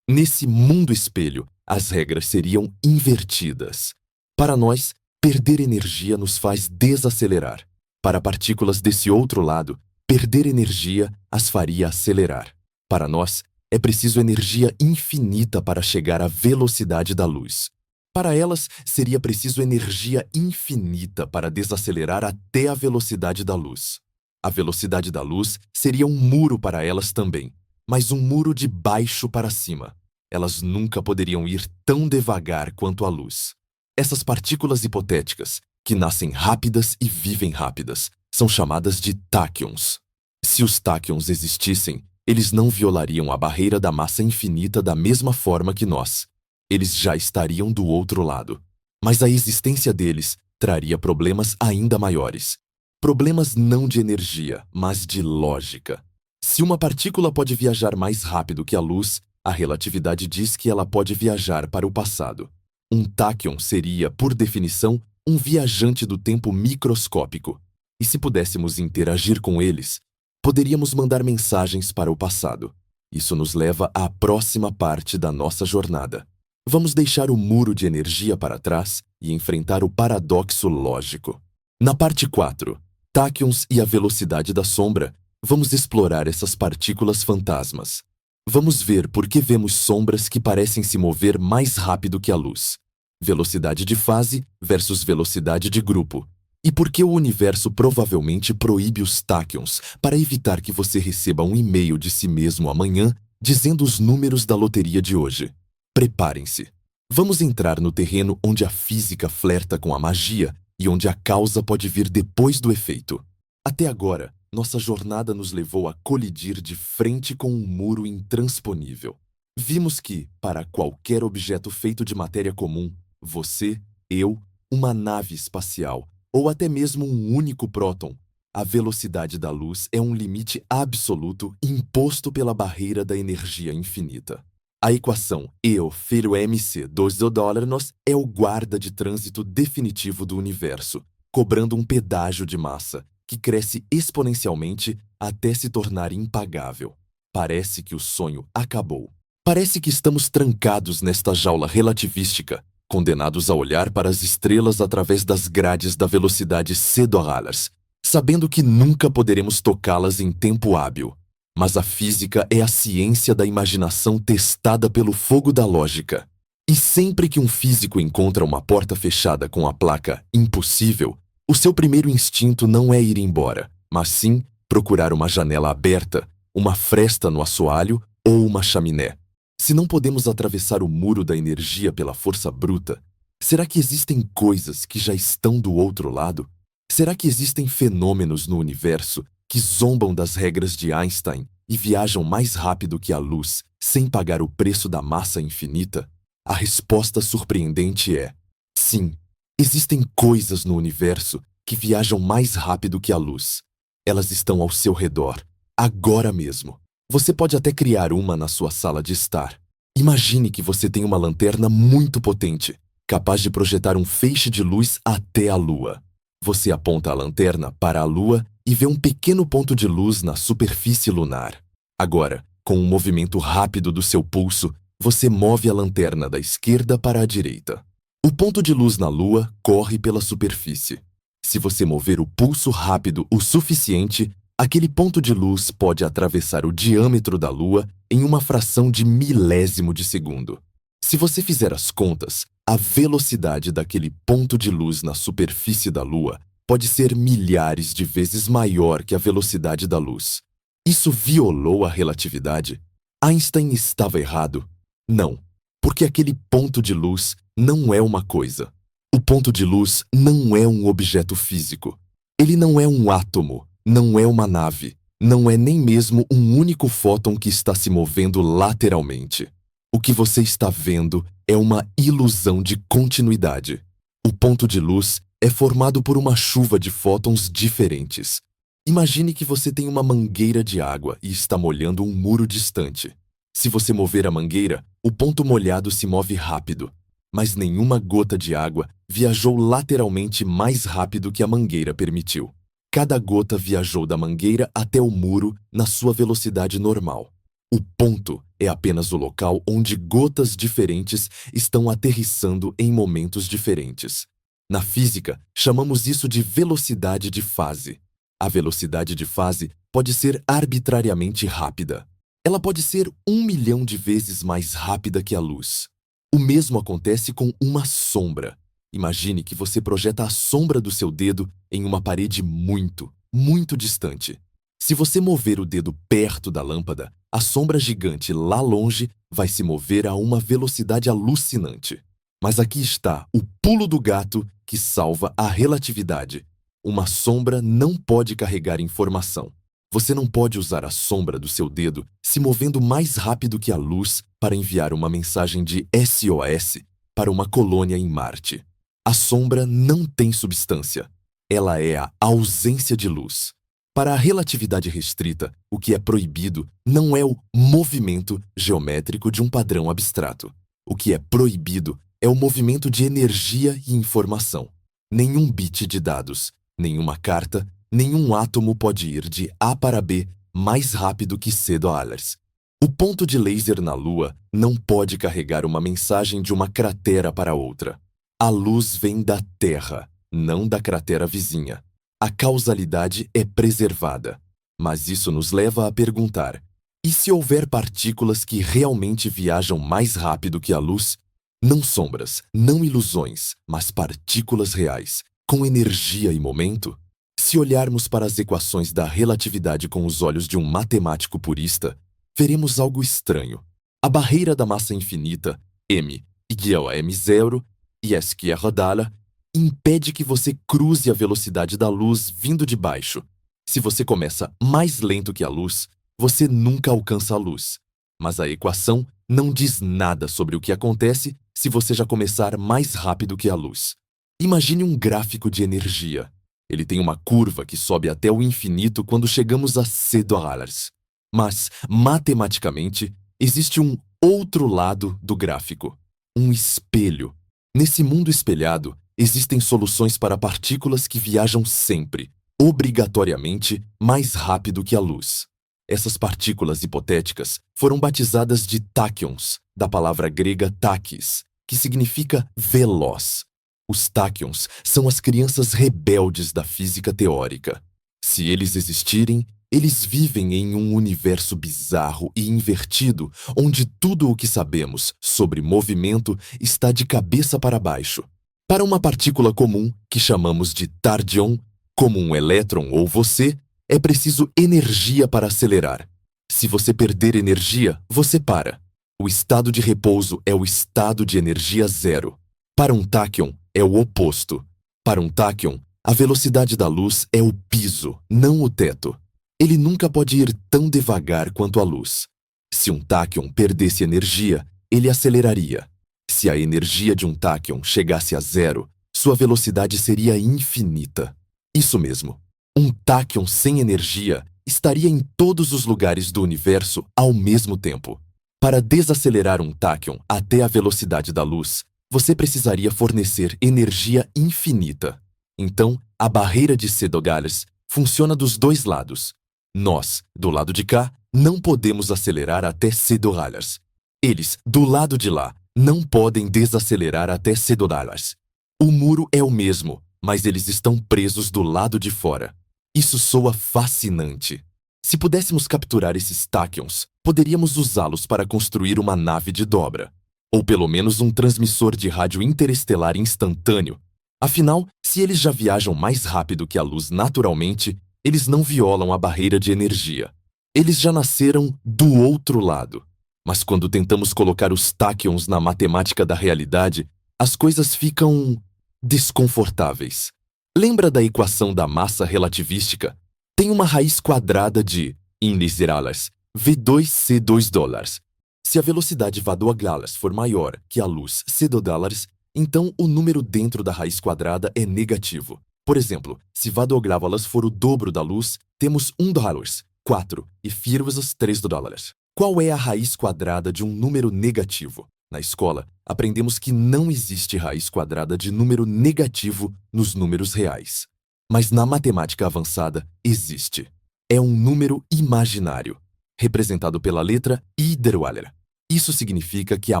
Speaker 1: Nesse mundo espelho, as regras seriam invertidas. Para nós, perder energia nos faz desacelerar. Para partículas desse outro lado, perder energia as faria acelerar. Para nós, é preciso energia infinita para chegar à velocidade da luz. Para elas, seria preciso energia infinita para desacelerar até a velocidade da luz. A velocidade da luz seria um muro para elas também, mas um muro de baixo para cima. Elas nunca poderiam ir tão devagar quanto a luz. Essas partículas hipotéticas, que nascem rápidas e vivem rápidas, são chamadas de táquions. Se os táquions existissem, Eles não violariam a barreira da massa infinita da mesma forma que nós. Eles já estariam do outro lado. Mas a existência deles traria problemas ainda maiores. Problemas não de energia, mas de lógica. Se uma partícula pode viajar mais rápido que a luz, a relatividade diz que ela pode viajar para o passado. Um táquion seria, por definição, um viajante do tempo microscópico. E se pudéssemos interagir com eles, poderíamos mandar mensagens para o passado. Isso nos leva à próxima parte da nossa jornada. Vamos deixar o muro de energia para trás e enfrentar o paradoxo lógico. Na parte 4, táquions e a velocidade da sombra, vamos explorar essas partículas fantasmas. Vamos ver por que vemos sombras que parecem se mover mais rápido que a luz. Velocidade de fase versus velocidade de grupo. E por que o universo provavelmente proíbe os táquions para evitar que você receba um e-mail de si mesmo amanhã dizendo os números da loteria de hoje. Preparem-se. Vamos entrar no terreno onde a física flerta com a magia e onde a causa pode vir depois do efeito. Até agora, nossa jornada nos levou a colidir de frente com um muro intransponível. Vimos que, para qualquer objeto feito de matéria comum, você, eu, uma nave espacial, ou até mesmo um único próton, a velocidade da luz é um limite absoluto imposto pela barreira da energia infinita. A equação E filho mc 2 dólares é o guarda de trânsito definitivo do universo, cobrando um pedágio de massa, que cresce exponencialmente até se tornar impagável. Parece que o sonho acabou. Parece que estamos trancados nesta jaula relativística, condenados a olhar para as estrelas através das grades da velocidade c dólares, sabendo que nunca poderemos tocá-las em tempo hábil. Mas a física é a ciência da imaginação testada pelo fogo da lógica. E sempre que um físico encontra uma porta fechada com a placa impossível, o seu primeiro instinto não é ir embora, mas sim procurar uma janela aberta, uma fresta no assoalho ou uma chaminé. Se não podemos atravessar o muro da energia pela força bruta, será que existem coisas que já estão do outro lado? Será que existem fenômenos no universo que zombam das regras de Einstein e viajam mais rápido que a luz, sem pagar o preço da massa infinita? A resposta surpreendente é: sim, existem coisas no universo que viajam mais rápido que a luz. Elas estão ao seu redor, agora mesmo. Você pode até criar uma na sua sala de estar. Imagine que você tem uma lanterna muito potente, capaz de projetar um feixe de luz até a Lua. Você aponta a lanterna para a Lua e vê um pequeno ponto de luz na superfície lunar. Agora, com um movimento rápido do seu pulso, você move a lanterna da esquerda para a direita. O ponto de luz na Lua corre pela superfície. Se você mover o pulso rápido o suficiente, aquele ponto de luz pode atravessar o diâmetro da Lua em uma fração de milésimo de segundo. Se você fizer as contas, a velocidade daquele ponto de luz na superfície da Lua pode ser milhares de vezes maior que a velocidade da luz. Isso violou a relatividade? Einstein estava errado? Não, porque aquele ponto de luz não é uma coisa. O ponto de luz não é um objeto físico. Ele não é um átomo, não é uma nave, não é nem mesmo um único fóton que está se movendo lateralmente. O que você está vendo é uma ilusão de continuidade. O ponto de luz é formado por uma chuva de fótons diferentes. Imagine que você tem uma mangueira de água e está molhando um muro distante. Se você mover a mangueira, o ponto molhado se move rápido, mas nenhuma gota de água viajou lateralmente mais rápido que a mangueira permitiu. Cada gota viajou da mangueira até o muro na sua velocidade normal. O ponto é apenas o local onde gotas diferentes estão aterrissando em momentos diferentes. Na física, chamamos isso de velocidade de fase. A velocidade de fase pode ser arbitrariamente rápida. Ela pode ser 1 milhão de vezes mais rápida que a luz. O mesmo acontece com uma sombra. Imagine que você projeta a sombra do seu dedo em uma parede muito, muito distante. Se você mover o dedo perto da lâmpada, a sombra gigante lá longe vai se mover a uma velocidade alucinante. Mas aqui está o pulo do gato que salva a relatividade. Uma sombra não pode carregar informação. Você não pode usar a sombra do seu dedo se movendo mais rápido que a luz para enviar uma mensagem de SOS para uma colônia em Marte. A sombra não tem substância. Ela é a ausência de luz. Para a relatividade restrita, o que é proibido não é o movimento geométrico de um padrão abstrato. O que é proibido é o movimento de energia e informação. Nenhum bit de dados, nenhuma carta, nenhum átomo pode ir de A para B mais rápido que $. O ponto de laser na Lua não pode carregar uma mensagem de uma cratera para outra. A luz vem da Terra, não da cratera vizinha. A causalidade é preservada. Mas isso nos leva a perguntar: e se houver partículas que realmente viajam mais rápido que a luz? Não sombras, não ilusões, mas partículas reais, com energia e momento? Se olharmos para as equações da relatividade com os olhos de um matemático purista, veremos algo estranho. A barreira da massa infinita, m igual a m0, e esquerda impede que você cruze a velocidade da luz vindo de baixo. Se você começa mais lento que a luz, você nunca alcança a luz. Mas a equação não diz nada sobre o que acontece se você já começar mais rápido que a luz. Imagine um gráfico de energia. Ele tem uma curva que sobe até o infinito quando chegamos a $. Mas, matematicamente, existe um outro lado do gráfico. Um espelho. Nesse mundo espelhado, existem soluções para partículas que viajam sempre, obrigatoriamente, mais rápido que a luz. Essas partículas hipotéticas foram batizadas de táquions, da palavra grega tachys, que significa veloz. Os táquions são as crianças rebeldes da física teórica. Se eles existirem, eles vivem em um universo bizarro e invertido, onde tudo o que sabemos sobre movimento está de cabeça para baixo. Para uma partícula comum, que chamamos de tárdion, como um elétron ou você, é preciso energia para acelerar. Se você perder energia, você para. O estado de repouso é o estado de energia zero. Para um táquion, é o oposto. Para um táquion, a velocidade da luz é o piso, não o teto. Ele nunca pode ir tão devagar quanto a luz. Se um táquion perdesse energia, ele aceleraria. Se a energia de um táquion chegasse a zero, sua velocidade seria infinita. Isso mesmo. Um táquion sem energia estaria em todos os lugares do universo ao mesmo tempo. Para desacelerar um táquion até a velocidade da luz, você precisaria fornecer energia infinita. Então, a barreira de $. Funciona dos dois lados. Nós, do lado de cá, não podemos acelerar até $. Eles, do lado de lá, não podem desacelerar até $. O muro é o mesmo, mas eles estão presos do lado de fora. Isso soa fascinante. Se pudéssemos capturar esses táquions, poderíamos usá-los para construir uma nave de dobra. Ou pelo menos um transmissor de rádio interestelar instantâneo. Afinal, se eles já viajam mais rápido que a luz naturalmente, eles não violam a barreira de energia. Eles já nasceram do outro lado. Mas quando tentamos colocar os táquions na matemática da realidade, as coisas ficam desconfortáveis. Lembra da equação da massa relativística? Tem uma raiz quadrada de, em literais, V2C2 $. Se a velocidade $, for maior que a luz $, então o número dentro da raiz quadrada é negativo. Por exemplo, se $, for o dobro da luz, temos $, 4 e firmos $3. Qual é a raiz quadrada de um número negativo? Na escola, aprendemos que não existe raiz quadrada de número negativo nos números reais. Mas na matemática avançada, existe. É um número imaginário, representado pela letra I de Euler. Isso significa que a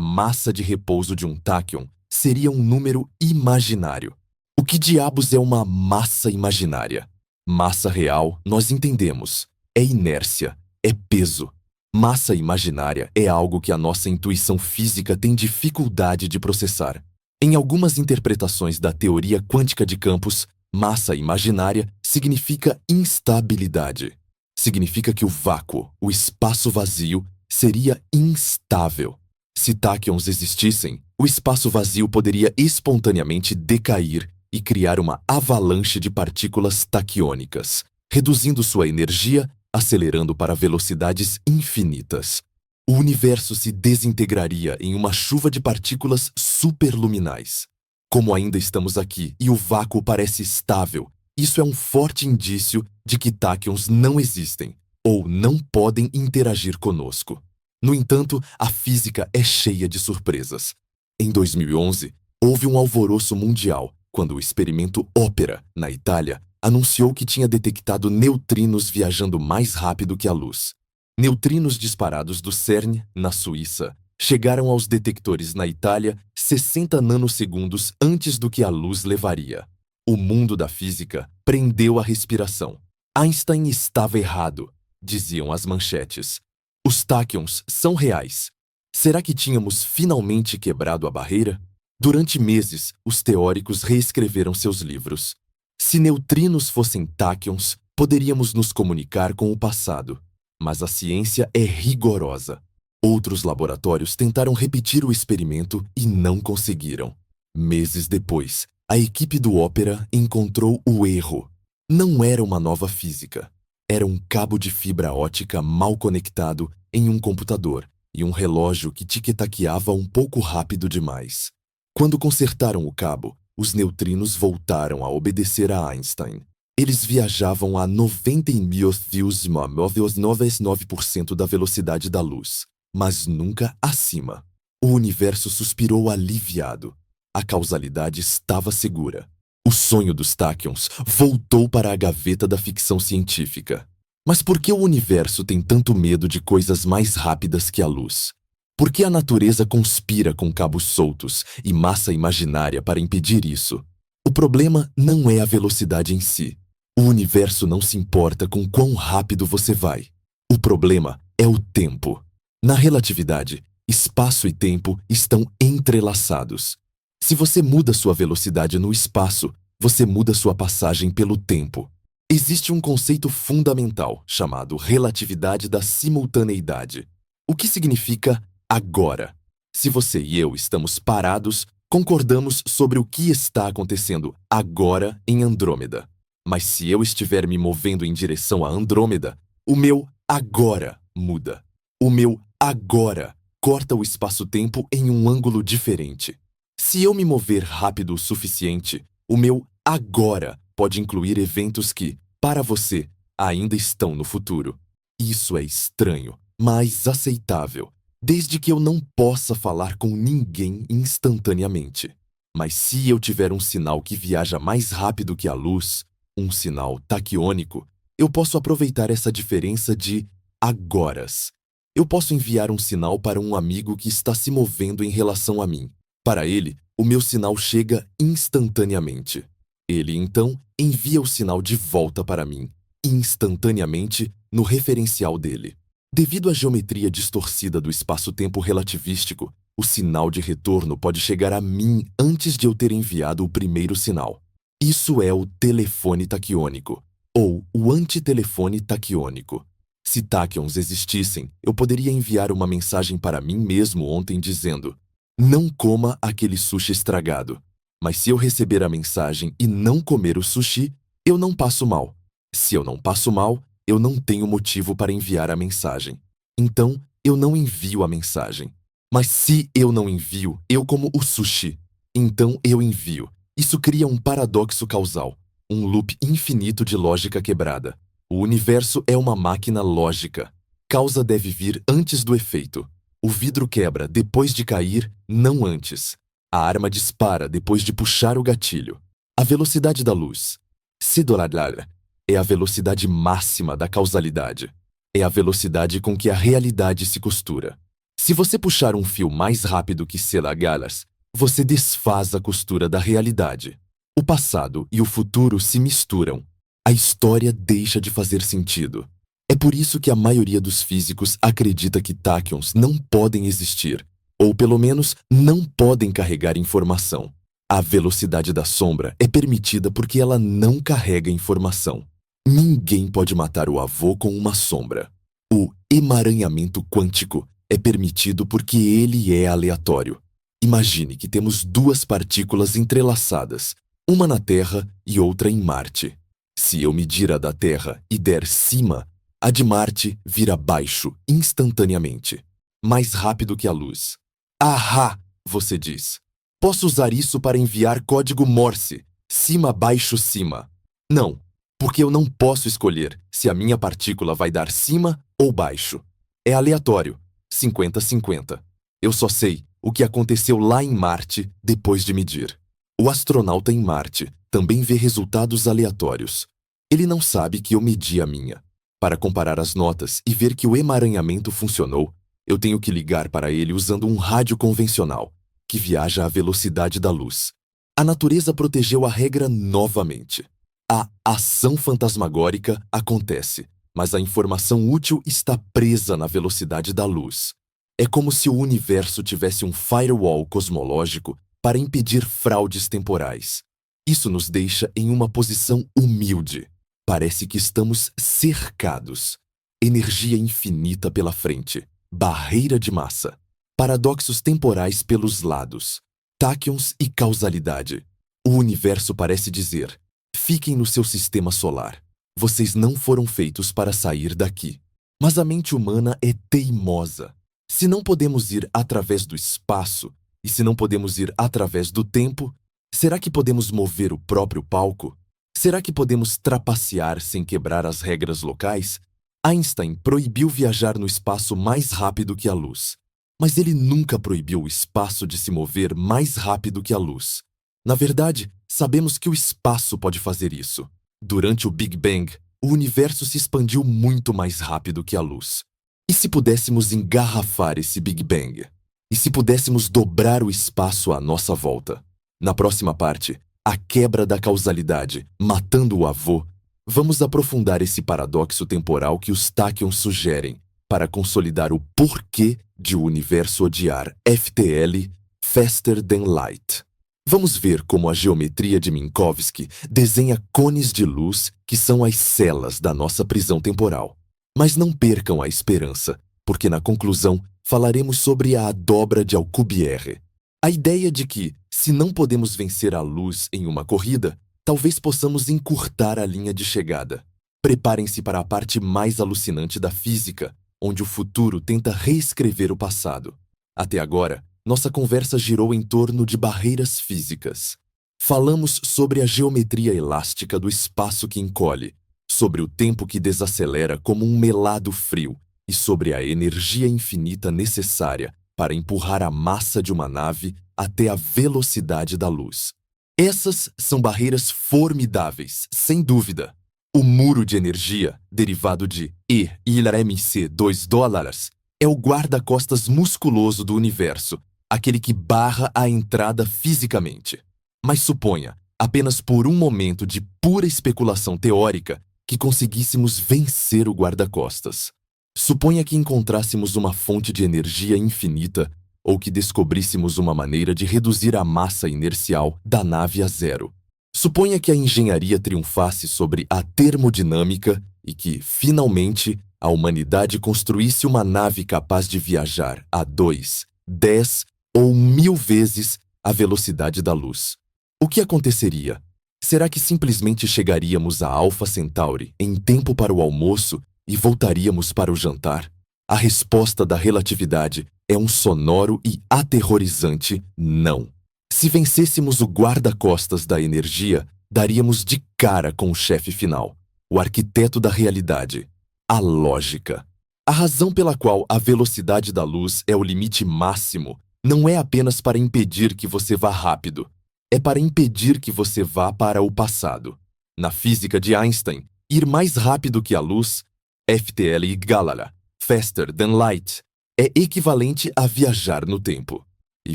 Speaker 1: massa de repouso de um táquion seria um número imaginário. O que diabos é uma massa imaginária? Massa real, nós entendemos. É inércia, é peso. Massa imaginária é algo que a nossa intuição física tem dificuldade de processar. Em algumas interpretações da teoria quântica de campos, massa imaginária significa instabilidade. Significa que o vácuo, o espaço vazio, seria instável. Se táquions existissem, o espaço vazio poderia espontaneamente decair e criar uma avalanche de partículas taquiônicas, reduzindo sua energia acelerando para velocidades infinitas. O universo se desintegraria em uma chuva de partículas superluminais. Como ainda estamos aqui e o vácuo parece estável, isso é um forte indício de que táquions não existem ou não podem interagir conosco. No entanto, a física é cheia de surpresas. Em 2011, houve um alvoroço mundial quando o experimento Ópera, na Itália, anunciou que tinha detectado neutrinos viajando mais rápido que a luz. Neutrinos disparados do CERN, na Suíça, chegaram aos detectores na Itália 60 nanosegundos antes do que a luz levaria. O mundo da física prendeu a respiração. Einstein estava errado, diziam as manchetes. Os táquions são reais. Será que tínhamos finalmente quebrado a barreira? Durante meses, os teóricos reescreveram seus livros. Se neutrinos fossem táquions, poderíamos nos comunicar com o passado. Mas a ciência é rigorosa. Outros laboratórios tentaram repetir o experimento e não conseguiram. Meses depois, a equipe do Ópera encontrou o erro. Não era uma nova física. Era um cabo de fibra ótica mal conectado em um computador e um relógio que tic-taqueava um pouco rápido demais. Quando consertaram o cabo, os neutrinos voltaram a obedecer a Einstein. Eles viajavam a 90.099% da velocidade da luz, mas nunca acima. O universo suspirou aliviado. A causalidade estava segura. O sonho dos táquions voltou para a gaveta da ficção científica. Mas por que o universo tem tanto medo de coisas mais rápidas que a luz? Por que a natureza conspira com cabos soltos e massa imaginária para impedir isso? O problema não é a velocidade em si. O universo não se importa com quão rápido você vai. O problema é o tempo. Na relatividade, espaço e tempo estão entrelaçados. Se você muda sua velocidade no espaço, você muda sua passagem pelo tempo. Existe um conceito fundamental chamado relatividade da simultaneidade. O que significa agora? Se você e eu estamos parados, concordamos sobre o que está acontecendo agora em Andrômeda. Mas se eu estiver me movendo em direção a Andrômeda, o meu agora muda. O meu agora corta o espaço-tempo em um ângulo diferente. Se eu me mover rápido o suficiente, o meu agora pode incluir eventos que, para você, ainda estão no futuro. Isso é estranho, mas aceitável, desde que eu não possa falar com ninguém instantaneamente. Mas se eu tiver um sinal que viaja mais rápido que a luz, um sinal taquiônico, eu posso aproveitar essa diferença de agoras. Eu posso enviar um sinal para um amigo que está se movendo em relação a mim. Para ele, o meu sinal chega instantaneamente. Ele, então, envia o sinal de volta para mim, instantaneamente, no referencial dele. Devido à geometria distorcida do espaço-tempo relativístico, o sinal de retorno pode chegar a mim antes de eu ter enviado o primeiro sinal. Isso é o telefone taquiônico, ou o antitelefone taquiônico. Se táquions existissem, eu poderia enviar uma mensagem para mim mesmo ontem dizendo: não coma aquele sushi estragado. Mas se eu receber a mensagem e não comer o sushi, eu não passo mal. Se eu não passo mal, eu não tenho motivo para enviar a mensagem. Então, eu não envio a mensagem. Mas se eu não envio, eu como o sushi. Então eu envio. Isso cria um paradoxo causal, um loop infinito de lógica quebrada. O universo é uma máquina lógica. Causa deve vir antes do efeito. O vidro quebra depois de cair, não antes. A arma dispara depois de puxar o gatilho. A velocidade da luz, c², é a velocidade máxima da causalidade. É a velocidade com que a realidade se costura. Se você puxar um fio mais rápido que c², você desfaz a costura da realidade. O passado e o futuro se misturam. A história deixa de fazer sentido. É por isso que a maioria dos físicos acredita que táquions não podem existir, ou pelo menos não podem carregar informação. A velocidade da sombra é permitida porque ela não carrega informação. Ninguém pode matar o avô com uma sombra. O emaranhamento quântico é permitido porque ele é aleatório. Imagine que temos duas partículas entrelaçadas, uma na Terra e outra em Marte. Se eu medir a da Terra e der cima, A de Marte vira baixo instantaneamente, mais rápido que a luz. Ahá, você diz. Posso usar isso para enviar código Morse, cima, baixo, cima. Não, porque eu não posso escolher se a minha partícula vai dar cima ou baixo. É aleatório, 50-50. Eu só sei o que aconteceu lá em Marte depois de medir. O astronauta em Marte também vê resultados aleatórios. Ele não sabe que eu medi a minha. Para comparar as notas e ver que o emaranhamento funcionou, eu tenho que ligar para ele usando um rádio convencional, que viaja à velocidade da luz. A natureza protegeu a regra novamente. A ação fantasmagórica acontece, mas a informação útil está presa na velocidade da luz. É como se o universo tivesse um firewall cosmológico para impedir fraudes temporais. Isso nos deixa em uma posição humilde. Parece que estamos cercados. Energia infinita pela frente. Barreira de massa. Paradoxos temporais pelos lados. Táquions e causalidade. O universo parece dizer: fiquem no seu sistema solar. Vocês não foram feitos para sair daqui. Mas a mente humana é teimosa. Se não podemos ir através do espaço, e se não podemos ir através do tempo, será que podemos mover o próprio palco? Será que podemos trapacear sem quebrar as regras locais? Einstein proibiu viajar no espaço mais rápido que a luz. Mas ele nunca proibiu o espaço de se mover mais rápido que a luz. Na verdade, sabemos que o espaço pode fazer isso. Durante o Big Bang, o universo se expandiu muito mais rápido que a luz. E se pudéssemos engarrafar esse Big Bang? E se pudéssemos dobrar o espaço à nossa volta? Na próxima parte, a quebra da causalidade, matando o avô, vamos aprofundar esse paradoxo temporal que os táquions sugerem para consolidar o porquê de o universo odiar FTL, Faster Than Light. Vamos ver como a geometria de Minkowski desenha cones de luz que são as celas da nossa prisão temporal. Mas não percam a esperança, porque na conclusão falaremos sobre a dobra de Alcubierre. A ideia de que, se não podemos vencer a luz em uma corrida, talvez possamos encurtar a linha de chegada. Preparem-se para a parte mais alucinante da física, onde o futuro tenta reescrever o passado. Até agora, nossa conversa girou em torno de barreiras físicas. Falamos sobre a geometria elástica do espaço que encolhe, sobre o tempo que desacelera como um melado frio e sobre a energia infinita necessária para empurrar a massa de uma nave até a velocidade da luz. Essas são barreiras formidáveis, sem dúvida. O muro de energia, derivado de E/mc 2 dólares, é o guarda-costas musculoso do universo, aquele que barra a entrada fisicamente. Mas suponha, apenas por um momento de pura especulação teórica, que conseguíssemos vencer o guarda-costas. Suponha que encontrássemos uma fonte de energia infinita ou que descobríssemos uma maneira de reduzir a massa inercial da nave a zero. Suponha que a engenharia triunfasse sobre a termodinâmica e que, finalmente, a humanidade construísse uma nave capaz de viajar a 2, 10 ou 1000 vezes a velocidade da luz. O que aconteceria? Será que simplesmente chegaríamos a Alpha Centauri em tempo para o almoço e voltaríamos para o jantar? A resposta da relatividade é um sonoro e aterrorizante não. Se vencêssemos o guarda-costas da energia, daríamos de cara com o chefe final, o arquiteto da realidade, a lógica. A razão pela qual a velocidade da luz é o limite máximo não é apenas para impedir que você vá rápido, é para impedir que você vá para o passado. Na física de Einstein, ir mais rápido que a luz, FTL e Galala, Faster Than Light, é equivalente a viajar no tempo. E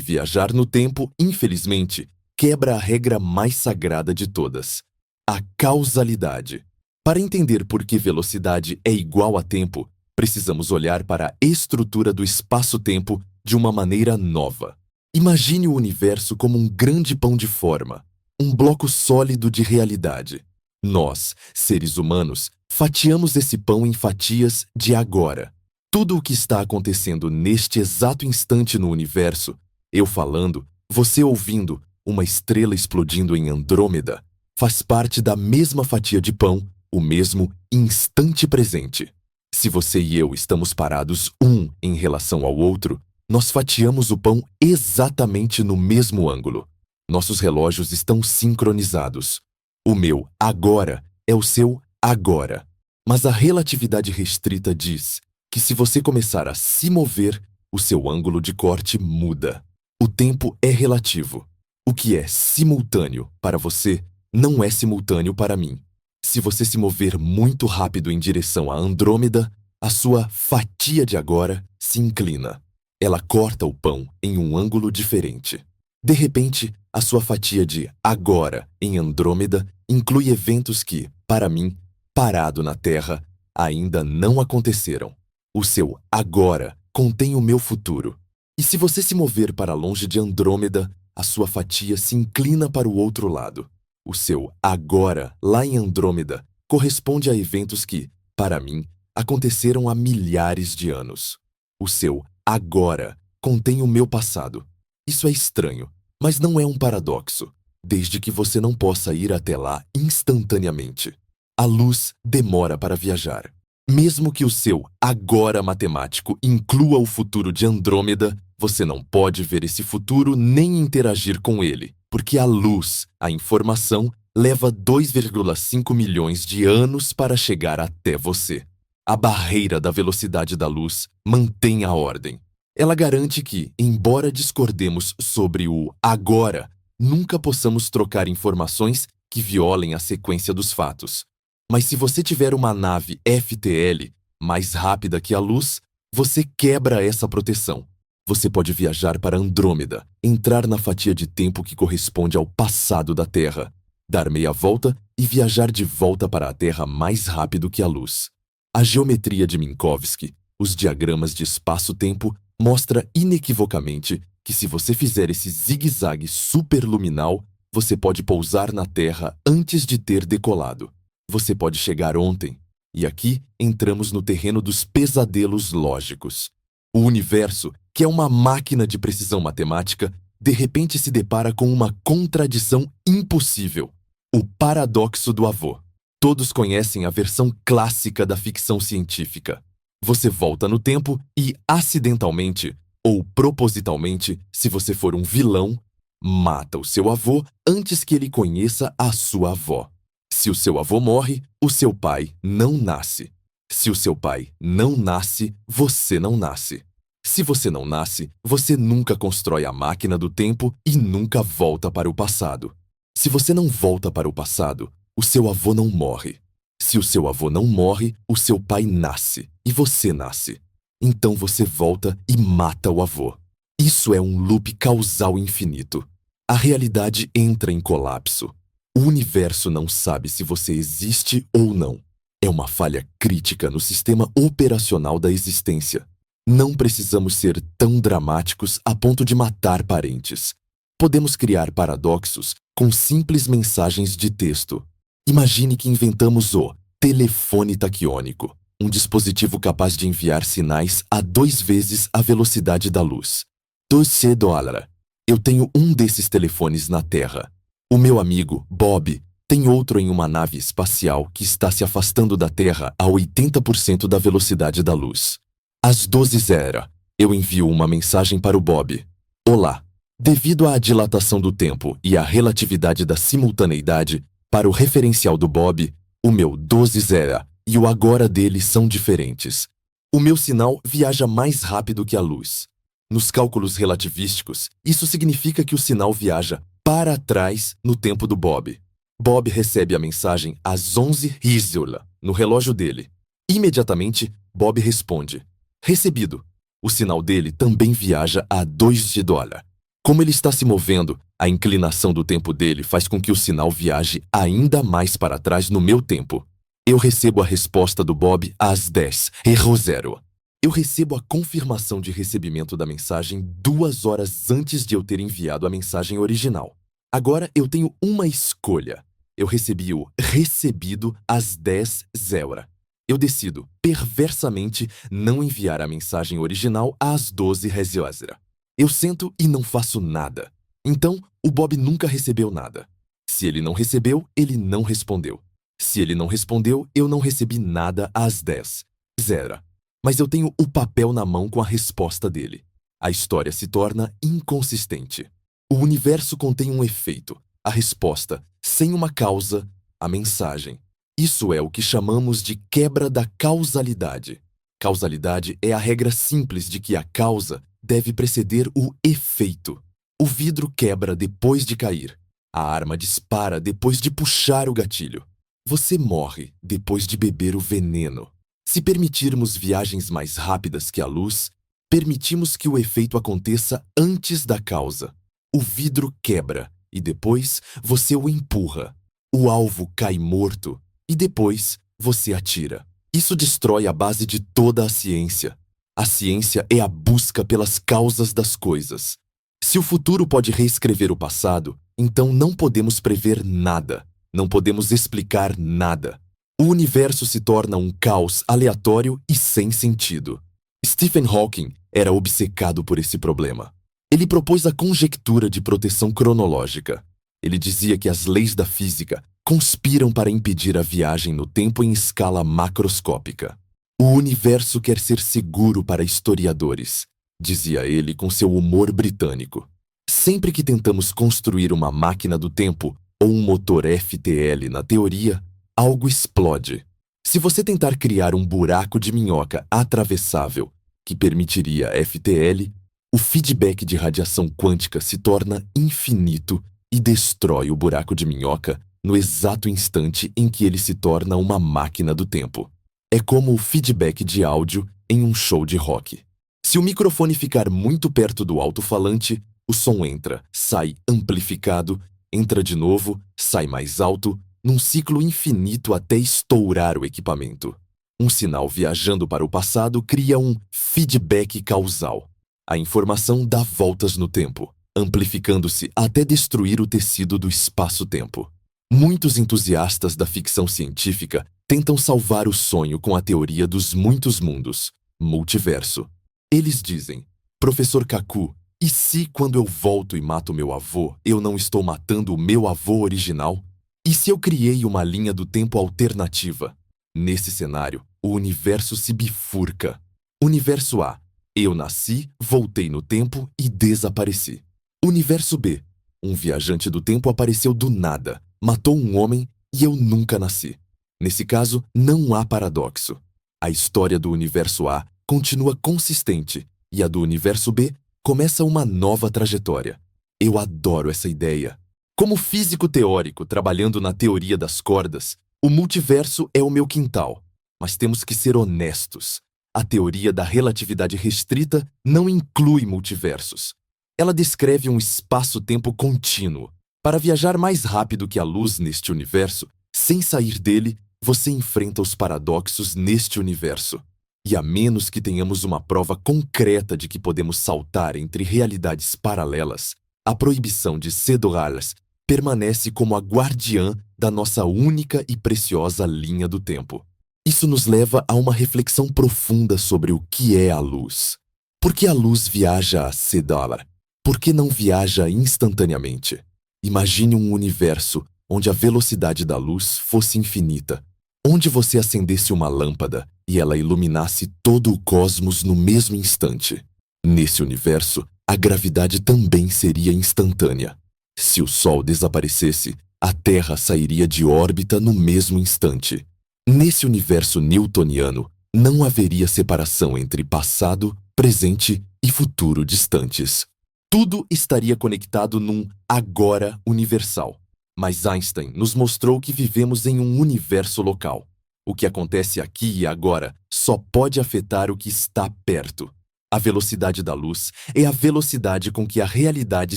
Speaker 1: viajar no tempo, infelizmente, quebra a regra mais sagrada de todas, a causalidade. Para entender por que velocidade é igual a tempo, precisamos olhar para a estrutura do espaço-tempo de uma maneira nova. Imagine o universo como um grande pão de forma, um bloco sólido de realidade. Nós, seres humanos, fatiamos esse pão em fatias de agora. Tudo o que está acontecendo neste exato instante no universo, eu falando, você ouvindo, uma estrela explodindo em Andrômeda, faz parte da mesma fatia de pão, o mesmo instante presente. Se você e eu estamos parados um em relação ao outro, nós fatiamos o pão exatamente no mesmo ângulo. Nossos relógios estão sincronizados. O meu agora é o seu agora. Mas a relatividade restrita diz que se você começar a se mover, o seu ângulo de corte muda. O tempo é relativo. O que é simultâneo para você não é simultâneo para mim. Se você se mover muito rápido em direção a Andrômeda, a sua fatia de agora se inclina. Ela corta o pão em um ângulo diferente. De repente, a sua fatia de agora em Andrômeda inclui eventos que, para mim, parado na Terra, ainda não aconteceram. O seu agora contém o meu futuro. E se você se mover para longe de Andrômeda, a sua fatia se inclina para o outro lado. O seu agora, lá em Andrômeda, corresponde a eventos que, para mim, aconteceram há milhares de anos. O seu agora contém o meu passado. Isso é estranho, mas não é um paradoxo, desde que você não possa ir até lá instantaneamente. A luz demora para viajar. Mesmo que o seu agora matemático inclua o futuro de Andrômeda, você não pode ver esse futuro nem interagir com ele, porque a luz, a informação, leva 2,5 milhões de anos para chegar até você. A barreira da velocidade da luz mantém a ordem. Ela garante que, embora discordemos sobre o agora, nunca possamos trocar informações que violem a sequência dos fatos. Mas se você tiver uma nave FTL mais rápida que a luz, você quebra essa proteção. Você pode viajar para Andrômeda, entrar na fatia de tempo que corresponde ao passado da Terra, dar meia volta e viajar de volta para a Terra mais rápido que a luz. A geometria de Minkowski, os diagramas de espaço-tempo, mostra inequivocamente que se você fizer esse zigue-zague superluminal, você pode pousar na Terra antes de ter decolado. Você pode chegar ontem. E aqui entramos no terreno dos pesadelos lógicos. O universo, que é uma máquina de precisão matemática, de repente se depara com uma contradição impossível: o paradoxo do avô. Todos conhecem a versão clássica da ficção científica. Você volta no tempo e, acidentalmente, ou propositalmente, se você for um vilão, mata o seu avô antes que ele conheça a sua avó. Se o seu avô morre, o seu pai não nasce. Se o seu pai não nasce, você não nasce. Se você não nasce, você nunca constrói a máquina do tempo e nunca volta para o passado. Se você não volta para o passado, o seu avô não morre. Se o seu avô não morre, o seu pai nasce e você nasce. Então você volta e mata o avô. Isso é um loop causal infinito. A realidade entra em colapso. O universo não sabe se você existe ou não. É uma falha crítica no sistema operacional da existência. Não precisamos ser tão dramáticos a ponto de matar parentes. Podemos criar paradoxos com simples mensagens de texto. Imagine que inventamos o telefone taquiônico, um dispositivo capaz de enviar sinais a 2 vezes a velocidade da luz. $12. Eu tenho um desses telefones na Terra. O meu amigo, Bob, tem outro em uma nave espacial que está se afastando da Terra a 80% da velocidade da luz. Às 12h, eu envio uma mensagem para o Bob. Olá. Devido à dilatação do tempo e à relatividade da simultaneidade, para o referencial do Bob, o meu 12h e o agora dele são diferentes. O meu sinal viaja mais rápido que a luz. Nos cálculos relativísticos, isso significa que o sinal viaja para trás no tempo do Bob. Bob recebe a mensagem às 11h no relógio dele. Imediatamente, Bob responde: recebido. O sinal dele também viaja a $2. Como ele está se movendo, a inclinação do tempo dele faz com que o sinal viaje ainda mais para trás no meu tempo. Eu recebo a resposta do Bob às 10h. Eu recebo a confirmação de recebimento da mensagem 2 horas antes de eu ter enviado a mensagem original. Agora eu tenho uma escolha. Eu recebi o recebido às 10h. Eu decido, perversamente, não enviar a mensagem original às 12h. Eu sento e não faço nada. Então, o Bob nunca recebeu nada. Se ele não recebeu, ele não respondeu. Se ele não respondeu, eu não recebi nada às 10h. quisera. Mas eu tenho o papel na mão com a resposta dele. A história se torna inconsistente. O universo contém um efeito, a resposta, sem uma causa, a mensagem. Isso é o que chamamos de quebra da causalidade. Causalidade é a regra simples de que a causa deve preceder o efeito. O vidro quebra depois de cair. A arma dispara depois de puxar o gatilho. Você morre depois de beber o veneno. Se permitirmos viagens mais rápidas que a luz, permitimos que o efeito aconteça antes da causa. O vidro quebra e depois você o empurra. O alvo cai morto e depois você atira. Isso destrói a base de toda a ciência. A ciência é a busca pelas causas das coisas. Se o futuro pode reescrever o passado, então não podemos prever nada. Não podemos explicar nada. O universo se torna um caos aleatório e sem sentido. Stephen Hawking era obcecado por esse problema. Ele propôs a conjectura de proteção cronológica. Ele dizia que as leis da física conspiram para impedir a viagem no tempo em escala macroscópica. O universo quer ser seguro para historiadores, dizia ele com seu humor britânico. Sempre que tentamos construir uma máquina do tempo ou um motor FTL na teoria, algo explode. Se você tentar criar um buraco de minhoca atravessável que permitiria FTL, o feedback de radiação quântica se torna infinito e destrói o buraco de minhoca no exato instante em que ele se torna uma máquina do tempo. É como o feedback de áudio em um show de rock. Se o microfone ficar muito perto do alto-falante, o som entra, sai amplificado, entra de novo, sai mais alto, num ciclo infinito até estourar o equipamento. Um sinal viajando para o passado cria um feedback causal. A informação dá voltas no tempo, amplificando-se até destruir o tecido do espaço-tempo. Muitos entusiastas da ficção científica tentam salvar o sonho com a teoria dos muitos mundos, multiverso. Eles dizem, professor Kaku, e se quando eu volto e mato meu avô, eu não estou matando o meu avô original? E se eu criei uma linha do tempo alternativa? Nesse cenário, o universo se bifurca. Universo A. Eu nasci, voltei no tempo e desapareci. Universo B. Um viajante do tempo apareceu do nada, matou um homem e eu nunca nasci. Nesse caso, não há paradoxo. A história do universo A continua consistente e a do universo B começa uma nova trajetória. Eu adoro essa ideia. Como físico teórico trabalhando na teoria das cordas, o multiverso é o meu quintal. Mas temos que ser honestos. A teoria da relatividade restrita não inclui multiversos. Ela descreve um espaço-tempo contínuo. Para viajar mais rápido que a luz neste universo, sem sair dele, você enfrenta os paradoxos neste universo. E a menos que tenhamos uma prova concreta de que podemos saltar entre realidades paralelas, a proibição de Cedorales permanece como a guardiã da nossa única e preciosa linha do tempo. Isso nos leva a uma reflexão profunda sobre o que é a luz. Por que a luz viaja a Cedorales? Por que não viaja instantaneamente? Imagine um universo onde a velocidade da luz fosse infinita, onde você acendesse uma lâmpada e ela iluminasse todo o cosmos no mesmo instante. Nesse universo, a gravidade também seria instantânea. Se o Sol desaparecesse, a Terra sairia de órbita no mesmo instante. Nesse universo newtoniano, não haveria separação entre passado, presente e futuro distantes. Tudo estaria conectado num agora universal. Mas Einstein nos mostrou que vivemos em um universo local. O que acontece aqui e agora só pode afetar o que está perto. A velocidade da luz é a velocidade com que a realidade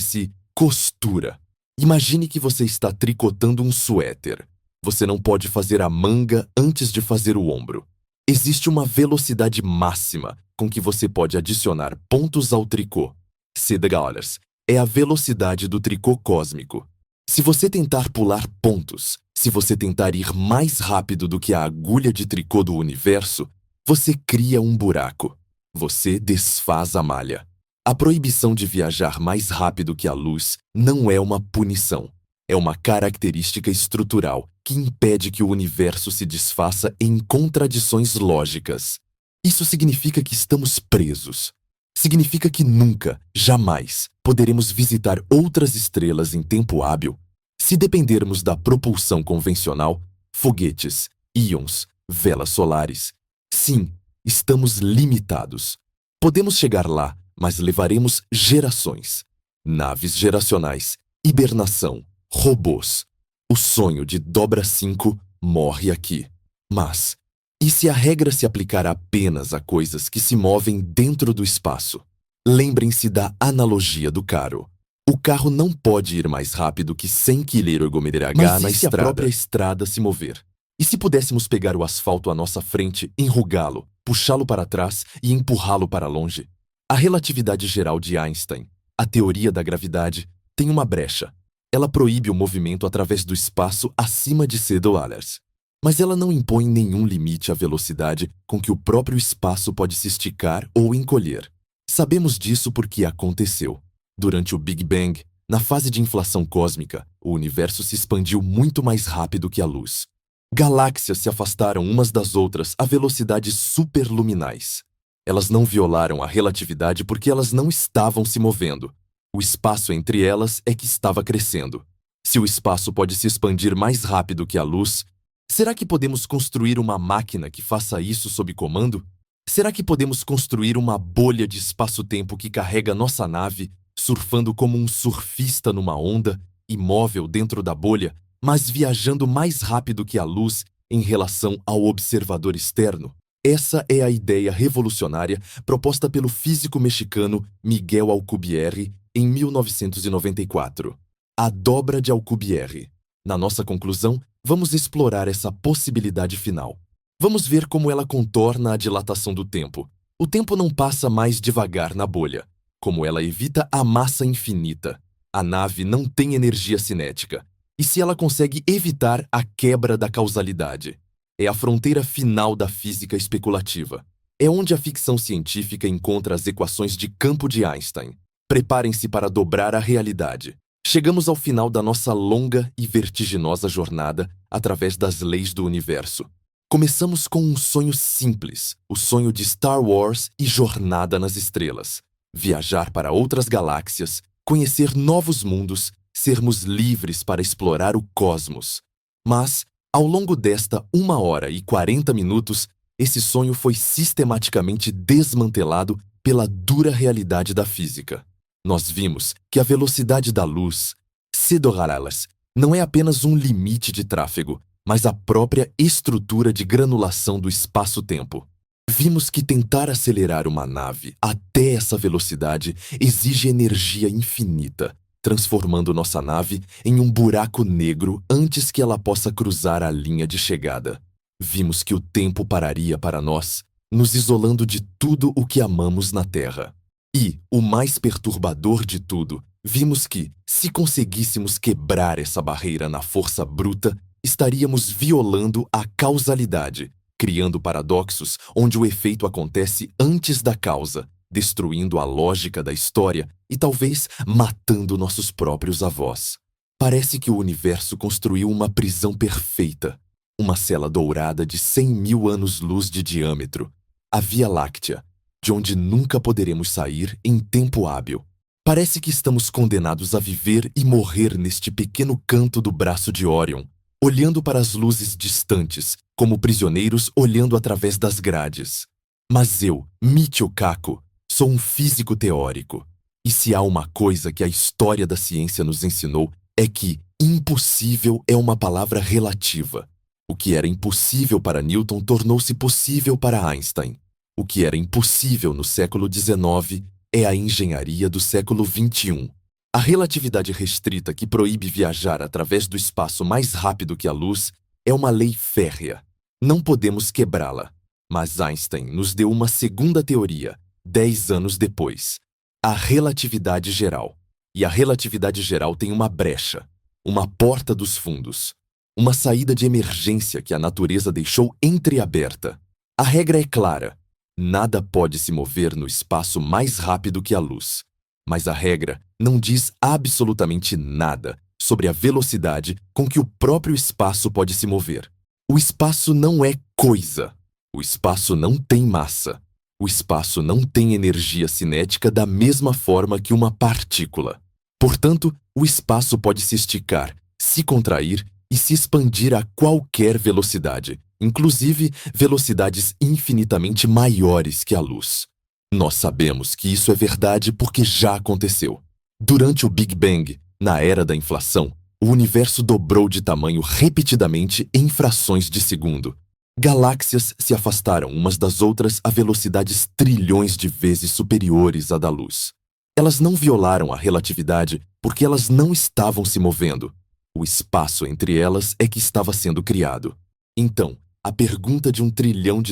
Speaker 1: se costura. Imagine que você está tricotando um suéter. Você não pode fazer a manga antes de fazer o ombro. Existe uma velocidade máxima com que você pode adicionar pontos ao tricô. Cedorales é a velocidade do tricô cósmico. Se você tentar pular pontos, se você tentar ir mais rápido do que a agulha de tricô do universo, você cria um buraco. Você desfaz a malha. A proibição de viajar mais rápido que a luz não é uma punição. É uma característica estrutural que impede que o universo se desfaça em contradições lógicas. Isso significa que estamos presos. Significa que nunca, jamais, poderemos visitar outras estrelas em tempo hábil se dependermos da propulsão convencional, foguetes, íons, velas solares. Sim, estamos limitados. Podemos chegar lá, mas levaremos gerações. Naves geracionais, hibernação, robôs. O sonho de Dobra 5 morre aqui. Mas, e se a regra se aplicar apenas a coisas que se movem dentro do espaço? Lembrem-se da analogia do carro. O carro não pode ir mais rápido que 100 km/h na estrada. Mas e se a própria estrada se mover? E se pudéssemos pegar o asfalto à nossa frente, enrugá-lo, puxá-lo para trás e empurrá-lo para longe? A relatividade geral de Einstein, a teoria da gravidade, tem uma brecha. Ela proíbe o movimento através do espaço acima de $. Mas ela não impõe nenhum limite à velocidade com que o próprio espaço pode se esticar ou encolher. Sabemos disso porque aconteceu. Durante o Big Bang, na fase de inflação cósmica, o universo se expandiu muito mais rápido que a luz. Galáxias se afastaram umas das outras a velocidades superluminais. Elas não violaram a relatividade porque elas não estavam se movendo. O espaço entre elas é que estava crescendo. Se o espaço pode se expandir mais rápido que a luz, será que podemos construir uma máquina que faça isso sob comando? Será que podemos construir uma bolha de espaço-tempo que carrega nossa nave, surfando como um surfista numa onda, imóvel dentro da bolha, mas viajando mais rápido que a luz em relação ao observador externo? Essa é a ideia revolucionária proposta pelo físico mexicano Miguel Alcubierre em 1994. A dobra de Alcubierre. Na nossa conclusão, vamos explorar essa possibilidade final. Vamos ver como ela contorna a dilatação do tempo. O tempo não passa mais devagar na bolha. Como ela evita a massa infinita. A nave não tem energia cinética. E se ela consegue evitar a quebra da causalidade? É a fronteira final da física especulativa. É onde a ficção científica encontra as equações de campo de Einstein. Preparem-se para dobrar a realidade. Chegamos ao final da nossa longa e vertiginosa jornada através das leis do universo. Começamos com um sonho simples, o sonho de Star Wars e Jornada nas Estrelas. Viajar para outras galáxias, conhecer novos mundos, sermos livres para explorar o cosmos. Mas, ao longo desta 1h40, esse sonho foi sistematicamente desmantelado pela dura realidade da física. Nós vimos que a velocidade da luz, Cedoralalas, não é apenas um limite de tráfego, mas a própria estrutura de granulação do espaço-tempo. Vimos que tentar acelerar uma nave até essa velocidade exige energia infinita, transformando nossa nave em um buraco negro antes que ela possa cruzar a linha de chegada. Vimos que o tempo pararia para nós, nos isolando de tudo o que amamos na Terra. E, o mais perturbador de tudo, vimos que, se conseguíssemos quebrar essa barreira na força bruta, estaríamos violando a causalidade, criando paradoxos onde o efeito acontece antes da causa, destruindo a lógica da história e talvez matando nossos próprios avós. Parece que o universo construiu uma prisão perfeita, uma cela dourada de 100.000 anos-luz de diâmetro, a Via Láctea, de onde nunca poderemos sair em tempo hábil. Parece que estamos condenados a viver e morrer neste pequeno canto do braço de Órion, olhando para as luzes distantes, como prisioneiros olhando através das grades. Mas eu, Michio Kaku, sou um físico teórico. E se há uma coisa que a história da ciência nos ensinou, é que impossível é uma palavra relativa. O que era impossível para Newton tornou-se possível para Einstein. O que era impossível no século XIX é a engenharia do século XXI. A relatividade restrita que proíbe viajar através do espaço mais rápido que a luz é uma lei férrea. Não podemos quebrá-la. Mas Einstein nos deu uma segunda teoria, 10 anos depois. A relatividade geral. E a relatividade geral tem uma brecha, uma porta dos fundos, uma saída de emergência que a natureza deixou entreaberta. A regra é clara. Nada pode se mover no espaço mais rápido que a luz. Mas a regra não diz absolutamente nada sobre a velocidade com que o próprio espaço pode se mover. O espaço não é coisa. O espaço não tem massa. O espaço não tem energia cinética da mesma forma que uma partícula. Portanto, o espaço pode se esticar, se contrair e se expandir a qualquer velocidade, inclusive velocidades infinitamente maiores que a luz. Nós sabemos que isso é verdade porque já aconteceu. Durante o Big Bang, na era da inflação, o universo dobrou de tamanho repetidamente em frações de segundo. Galáxias se afastaram umas das outras a velocidades trilhões de vezes superiores à da luz. Elas não violaram a relatividade porque elas não estavam se movendo. O espaço entre elas é que estava sendo criado. Então, a pergunta de $1 trilhão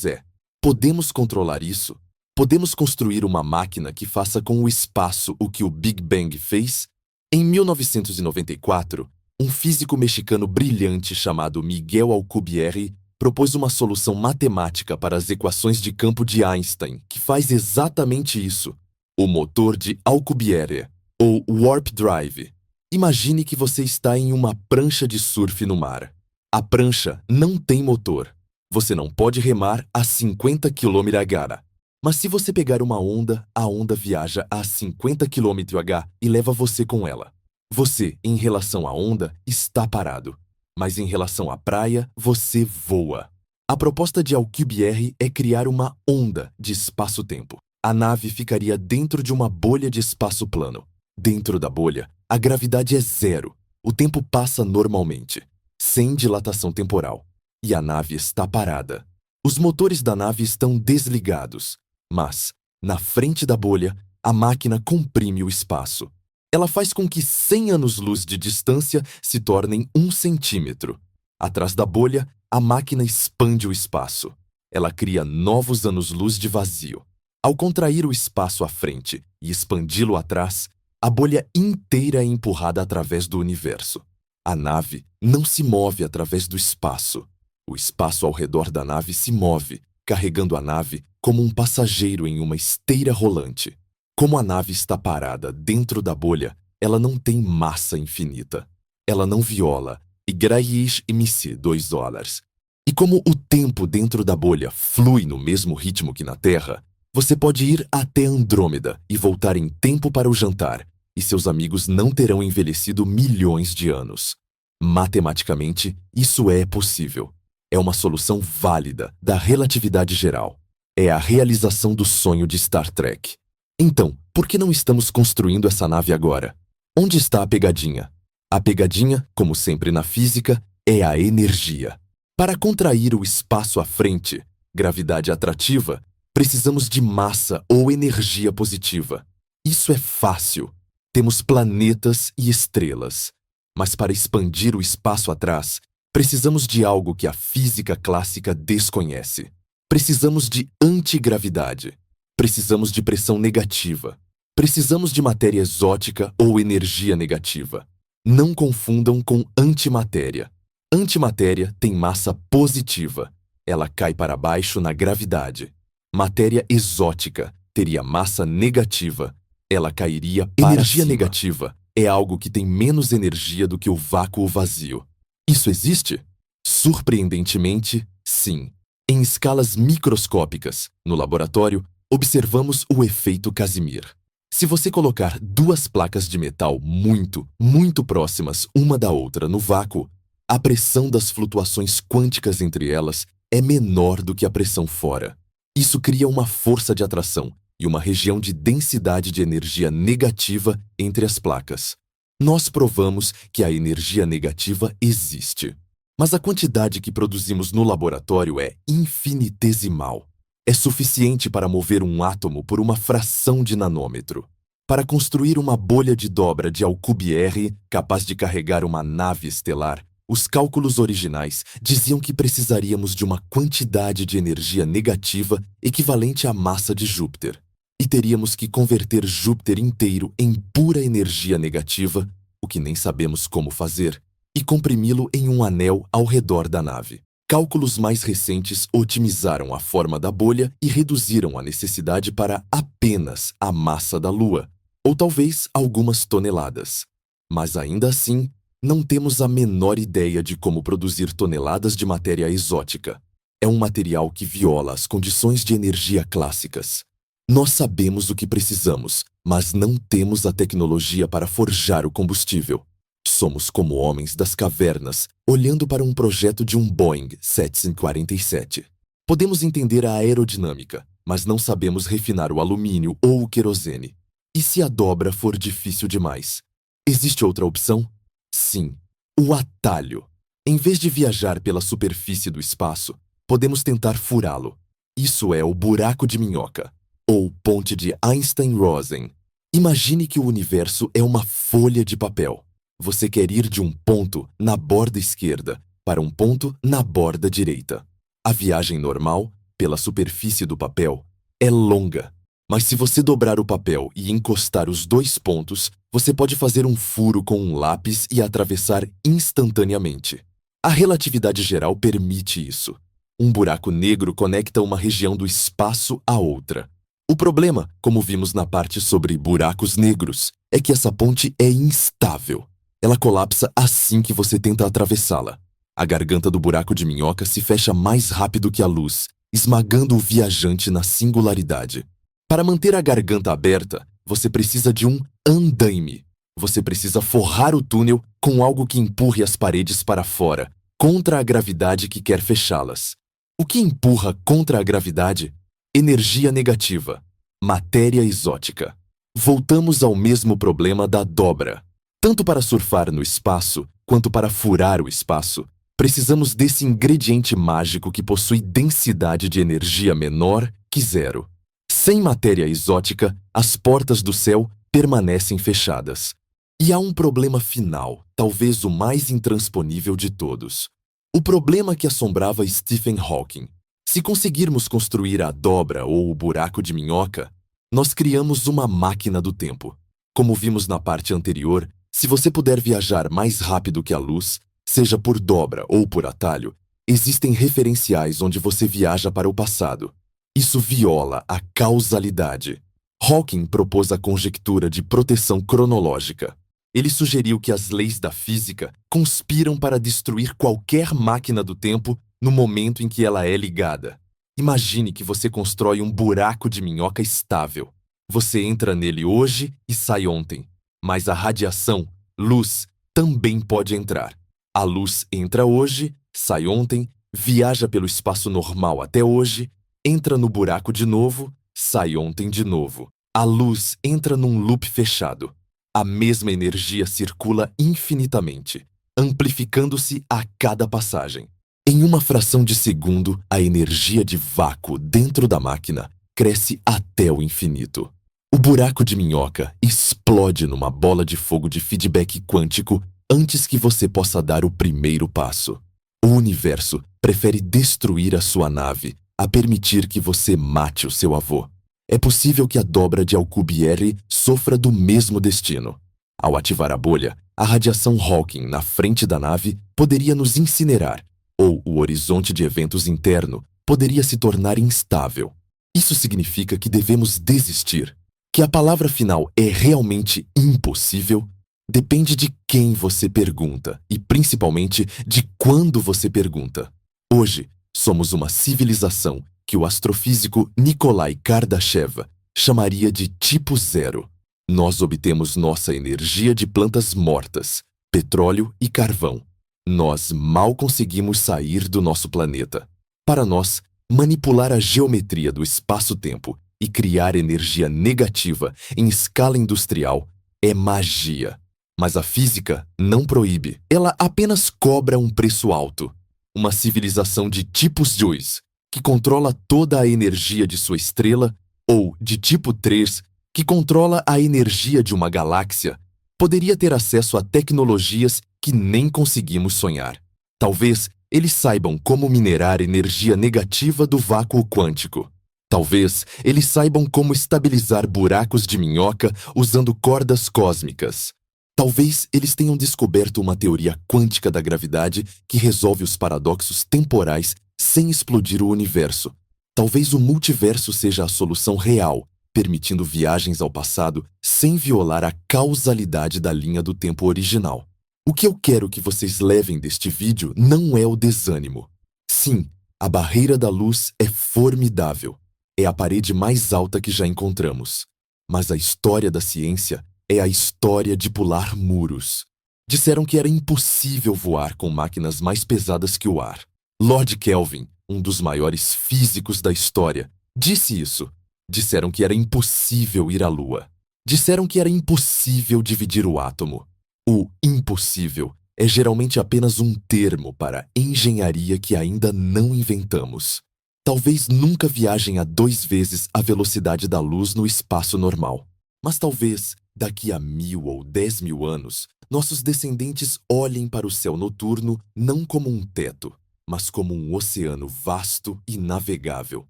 Speaker 1: é: podemos controlar isso? Podemos construir uma máquina que faça com o espaço o que o Big Bang fez? Em 1994, um físico mexicano brilhante chamado Miguel Alcubierre propôs uma solução matemática para as equações de campo de Einstein, que faz exatamente isso: o motor de Alcubierre, ou Warp Drive. Imagine que você está em uma prancha de surf no mar. A prancha não tem motor. Você não pode remar a 50 km/h. Mas se você pegar uma onda, a onda viaja a 50 km/h e leva você com ela. Você, em relação à onda, está parado. Mas em relação à praia, você voa. A proposta de Alcubierre é criar uma onda de espaço-tempo. A nave ficaria dentro de uma bolha de espaço plano. Dentro da bolha, a gravidade é zero. O tempo passa normalmente, sem dilatação temporal. E a nave está parada. Os motores da nave estão desligados. Mas, na frente da bolha, a máquina comprime o espaço. Ela faz com que 100 anos-luz de distância se tornem 1 centímetro. Atrás da bolha, a máquina expande o espaço. Ela cria novos anos-luz de vazio. Ao contrair o espaço à frente e expandi-lo atrás, a bolha inteira é empurrada através do universo. A nave não se move através do espaço. O espaço ao redor da nave se move, carregando a nave como um passageiro em uma esteira rolante. Como a nave está parada dentro da bolha, ela não tem massa infinita. Ela não viola igreis emisse $2. E como o tempo dentro da bolha flui no mesmo ritmo que na Terra, você pode ir até Andrômeda e voltar em tempo para o jantar, e seus amigos não terão envelhecido milhões de anos. Matematicamente, isso é possível. É uma solução válida da relatividade geral. É a realização do sonho de Star Trek. Então, por que não estamos construindo essa nave agora? Onde está a pegadinha? A pegadinha, como sempre na física, é a energia. Para contrair o espaço à frente, gravidade atrativa, precisamos de massa ou energia positiva. Isso é fácil. Temos planetas e estrelas. Mas para expandir o espaço atrás, precisamos de algo que a física clássica desconhece. Precisamos de antigravidade. Precisamos de pressão negativa. Precisamos de matéria exótica ou energia negativa. Não confundam com antimatéria. Antimatéria tem massa positiva. Ela cai para baixo na gravidade. Matéria exótica teria massa negativa. Ela cairia para
Speaker 2: Energia
Speaker 1: cima.
Speaker 2: negativa
Speaker 1: É algo que tem menos energia do que o vácuo vazio. Isso existe? Surpreendentemente, sim. Em escalas microscópicas, no laboratório, observamos o efeito Casimir. Se você colocar duas placas de metal muito próximas uma da outra no vácuo, a pressão das flutuações quânticas entre elas é menor do que a pressão fora. Isso cria uma força de atração e uma região de densidade de energia negativa entre as placas. Nós provamos que a energia negativa existe. Mas a quantidade que produzimos no laboratório é infinitesimal. É suficiente para mover um átomo por uma fração de nanômetro. Para construir uma bolha de dobra de Alcubierre capaz de carregar uma nave estelar, os cálculos originais diziam que precisaríamos de uma quantidade de energia negativa equivalente à massa de Júpiter. E teríamos que converter Júpiter inteiro em pura energia negativa, o que nem sabemos como fazer, e comprimi-lo em um anel ao redor da nave. Cálculos mais recentes otimizaram a forma da bolha e reduziram a necessidade para apenas a massa da Lua, ou talvez algumas toneladas. Mas ainda assim, não temos a menor ideia de como produzir toneladas de matéria exótica. É um material que viola as condições de energia clássicas. Nós sabemos o que precisamos, mas não temos a tecnologia para forjar o combustível. Somos como homens das cavernas, olhando para um projeto de um Boeing 747. Podemos entender a aerodinâmica, mas não sabemos refinar o alumínio ou o querosene. E se a dobra for difícil demais? Existe outra opção? Sim, o atalho. Em vez de viajar pela superfície do espaço, podemos tentar furá-lo. Isso é o buraco de minhoca, ou ponte de Einstein-Rosen. Imagine que o universo é uma folha de papel. Você quer ir de um ponto na borda esquerda para um ponto na borda direita. A viagem normal, pela superfície do papel, é longa. Mas se você dobrar o papel e encostar os dois pontos, você pode fazer um furo com um lápis e atravessar instantaneamente. A relatividade geral permite isso. Um buraco negro conecta uma região do espaço a outra. O problema, como vimos na parte sobre buracos negros, é que essa ponte é instável. Ela colapsa assim que você tenta atravessá-la. A garganta do buraco de minhoca se fecha mais rápido que a luz, esmagando o viajante na singularidade. Para manter a garganta aberta, você precisa de um andaime. Você precisa forrar o túnel com algo que empurre as paredes para fora, contra a gravidade que quer fechá-las. O que empurra contra a gravidade? Energia negativa, matéria exótica. Voltamos ao mesmo problema da dobra. Tanto para surfar no espaço, quanto para furar o espaço, precisamos desse ingrediente mágico que possui densidade de energia menor que zero. Sem matéria exótica, as portas do céu permanecem fechadas. E há um problema final, talvez o mais intransponível de todos. O problema que assombrava Stephen Hawking. Se conseguirmos construir a dobra ou o buraco de minhoca, nós criamos uma máquina do tempo. Como vimos na parte anterior, se você puder viajar mais rápido que a luz, seja por dobra ou por atalho, existem referenciais onde você viaja para o passado. Isso viola a causalidade. Hawking propôs a conjectura de proteção cronológica. Ele sugeriu que as leis da física conspiram para destruir qualquer máquina do tempo no momento em que ela é ligada. Imagine que você constrói um buraco de minhoca estável. Você entra nele hoje e sai ontem. Mas a radiação, luz, também pode entrar. A luz entra hoje, sai ontem, viaja pelo espaço normal até hoje, entra no buraco de novo, sai ontem de novo. A luz entra num loop fechado. A mesma energia circula infinitamente, amplificando-se a cada passagem. Em uma fração de segundo, a energia de vácuo dentro da máquina cresce até o infinito. O buraco de minhoca explode numa bola de fogo de feedback quântico antes que você possa dar o primeiro passo. O universo prefere destruir a sua nave a permitir que você mate o seu avô. É possível que a dobra de Alcubierre sofra do mesmo destino. Ao ativar a bolha, a radiação Hawking na frente da nave poderia nos incinerar, ou o horizonte de eventos interno poderia se tornar instável. Isso significa que devemos desistir. Que a palavra final é realmente impossível depende de quem você pergunta e, principalmente, de quando você pergunta. Hoje, somos uma civilização que o astrofísico Nikolai Kardashev chamaria de tipo zero. Nós obtemos nossa energia de plantas mortas, petróleo e carvão. Nós mal conseguimos sair do nosso planeta. Para nós, manipular a geometria do espaço-tempo e criar energia negativa em escala industrial é magia. Mas a física não proíbe. Ela apenas cobra um preço alto. Uma civilização de tipos Joyce, que controla toda a energia de sua estrela, ou de tipo 3, que controla a energia de uma galáxia, poderia ter acesso a tecnologias que nem conseguimos sonhar. Talvez eles saibam como minerar energia negativa do vácuo quântico. Talvez eles saibam como estabilizar buracos de minhoca usando cordas cósmicas. Talvez eles tenham descoberto uma teoria quântica da gravidade que resolve os paradoxos temporais sem explodir o universo. Talvez o multiverso seja a solução real, permitindo viagens ao passado sem violar a causalidade da linha do tempo original. O que eu quero que vocês levem deste vídeo não é o desânimo. Sim, A barreira da luz é formidável. É a parede mais alta que já encontramos. Mas a história da ciência é a história de pular muros. Disseram que era impossível voar com máquinas mais pesadas que o ar. Lord Kelvin, um dos maiores físicos da história, disse isso. Disseram que era impossível ir à Lua. Disseram que era impossível dividir o átomo. O impossível é geralmente apenas um termo para engenharia que ainda não inventamos. Talvez nunca viajem a 2 vezes a velocidade da luz no espaço normal. Mas talvez, daqui a 1000 ou 10.000 anos, nossos descendentes olhem para o céu noturno não como um teto, mas como um oceano vasto e navegável.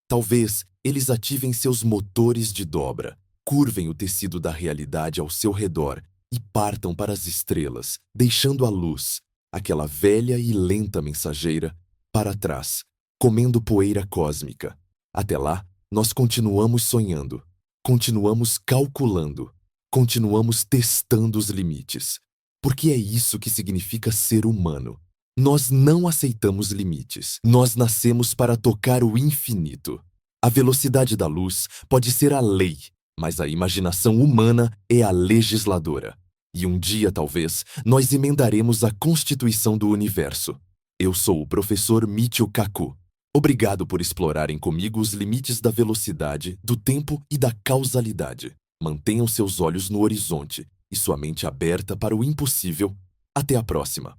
Speaker 1: Talvez eles ativem seus motores de dobra, curvem o tecido da realidade ao seu redor e partam para as estrelas, deixando a luz, aquela velha e lenta mensageira, para trás, comendo poeira cósmica. Até lá, nós continuamos sonhando, continuamos calculando, continuamos testando os limites. Porque é isso que significa ser humano. Nós não aceitamos limites. Nós nascemos para tocar o infinito. A velocidade da luz pode ser a lei, mas a imaginação humana é a legisladora. E um dia, talvez, nós emendaremos a Constituição do Universo. Eu sou o professor Michio Kaku. Obrigado por explorarem comigo os limites da velocidade, do tempo e da causalidade. Mantenham seus olhos no horizonte e sua mente aberta para o impossível. Até a próxima!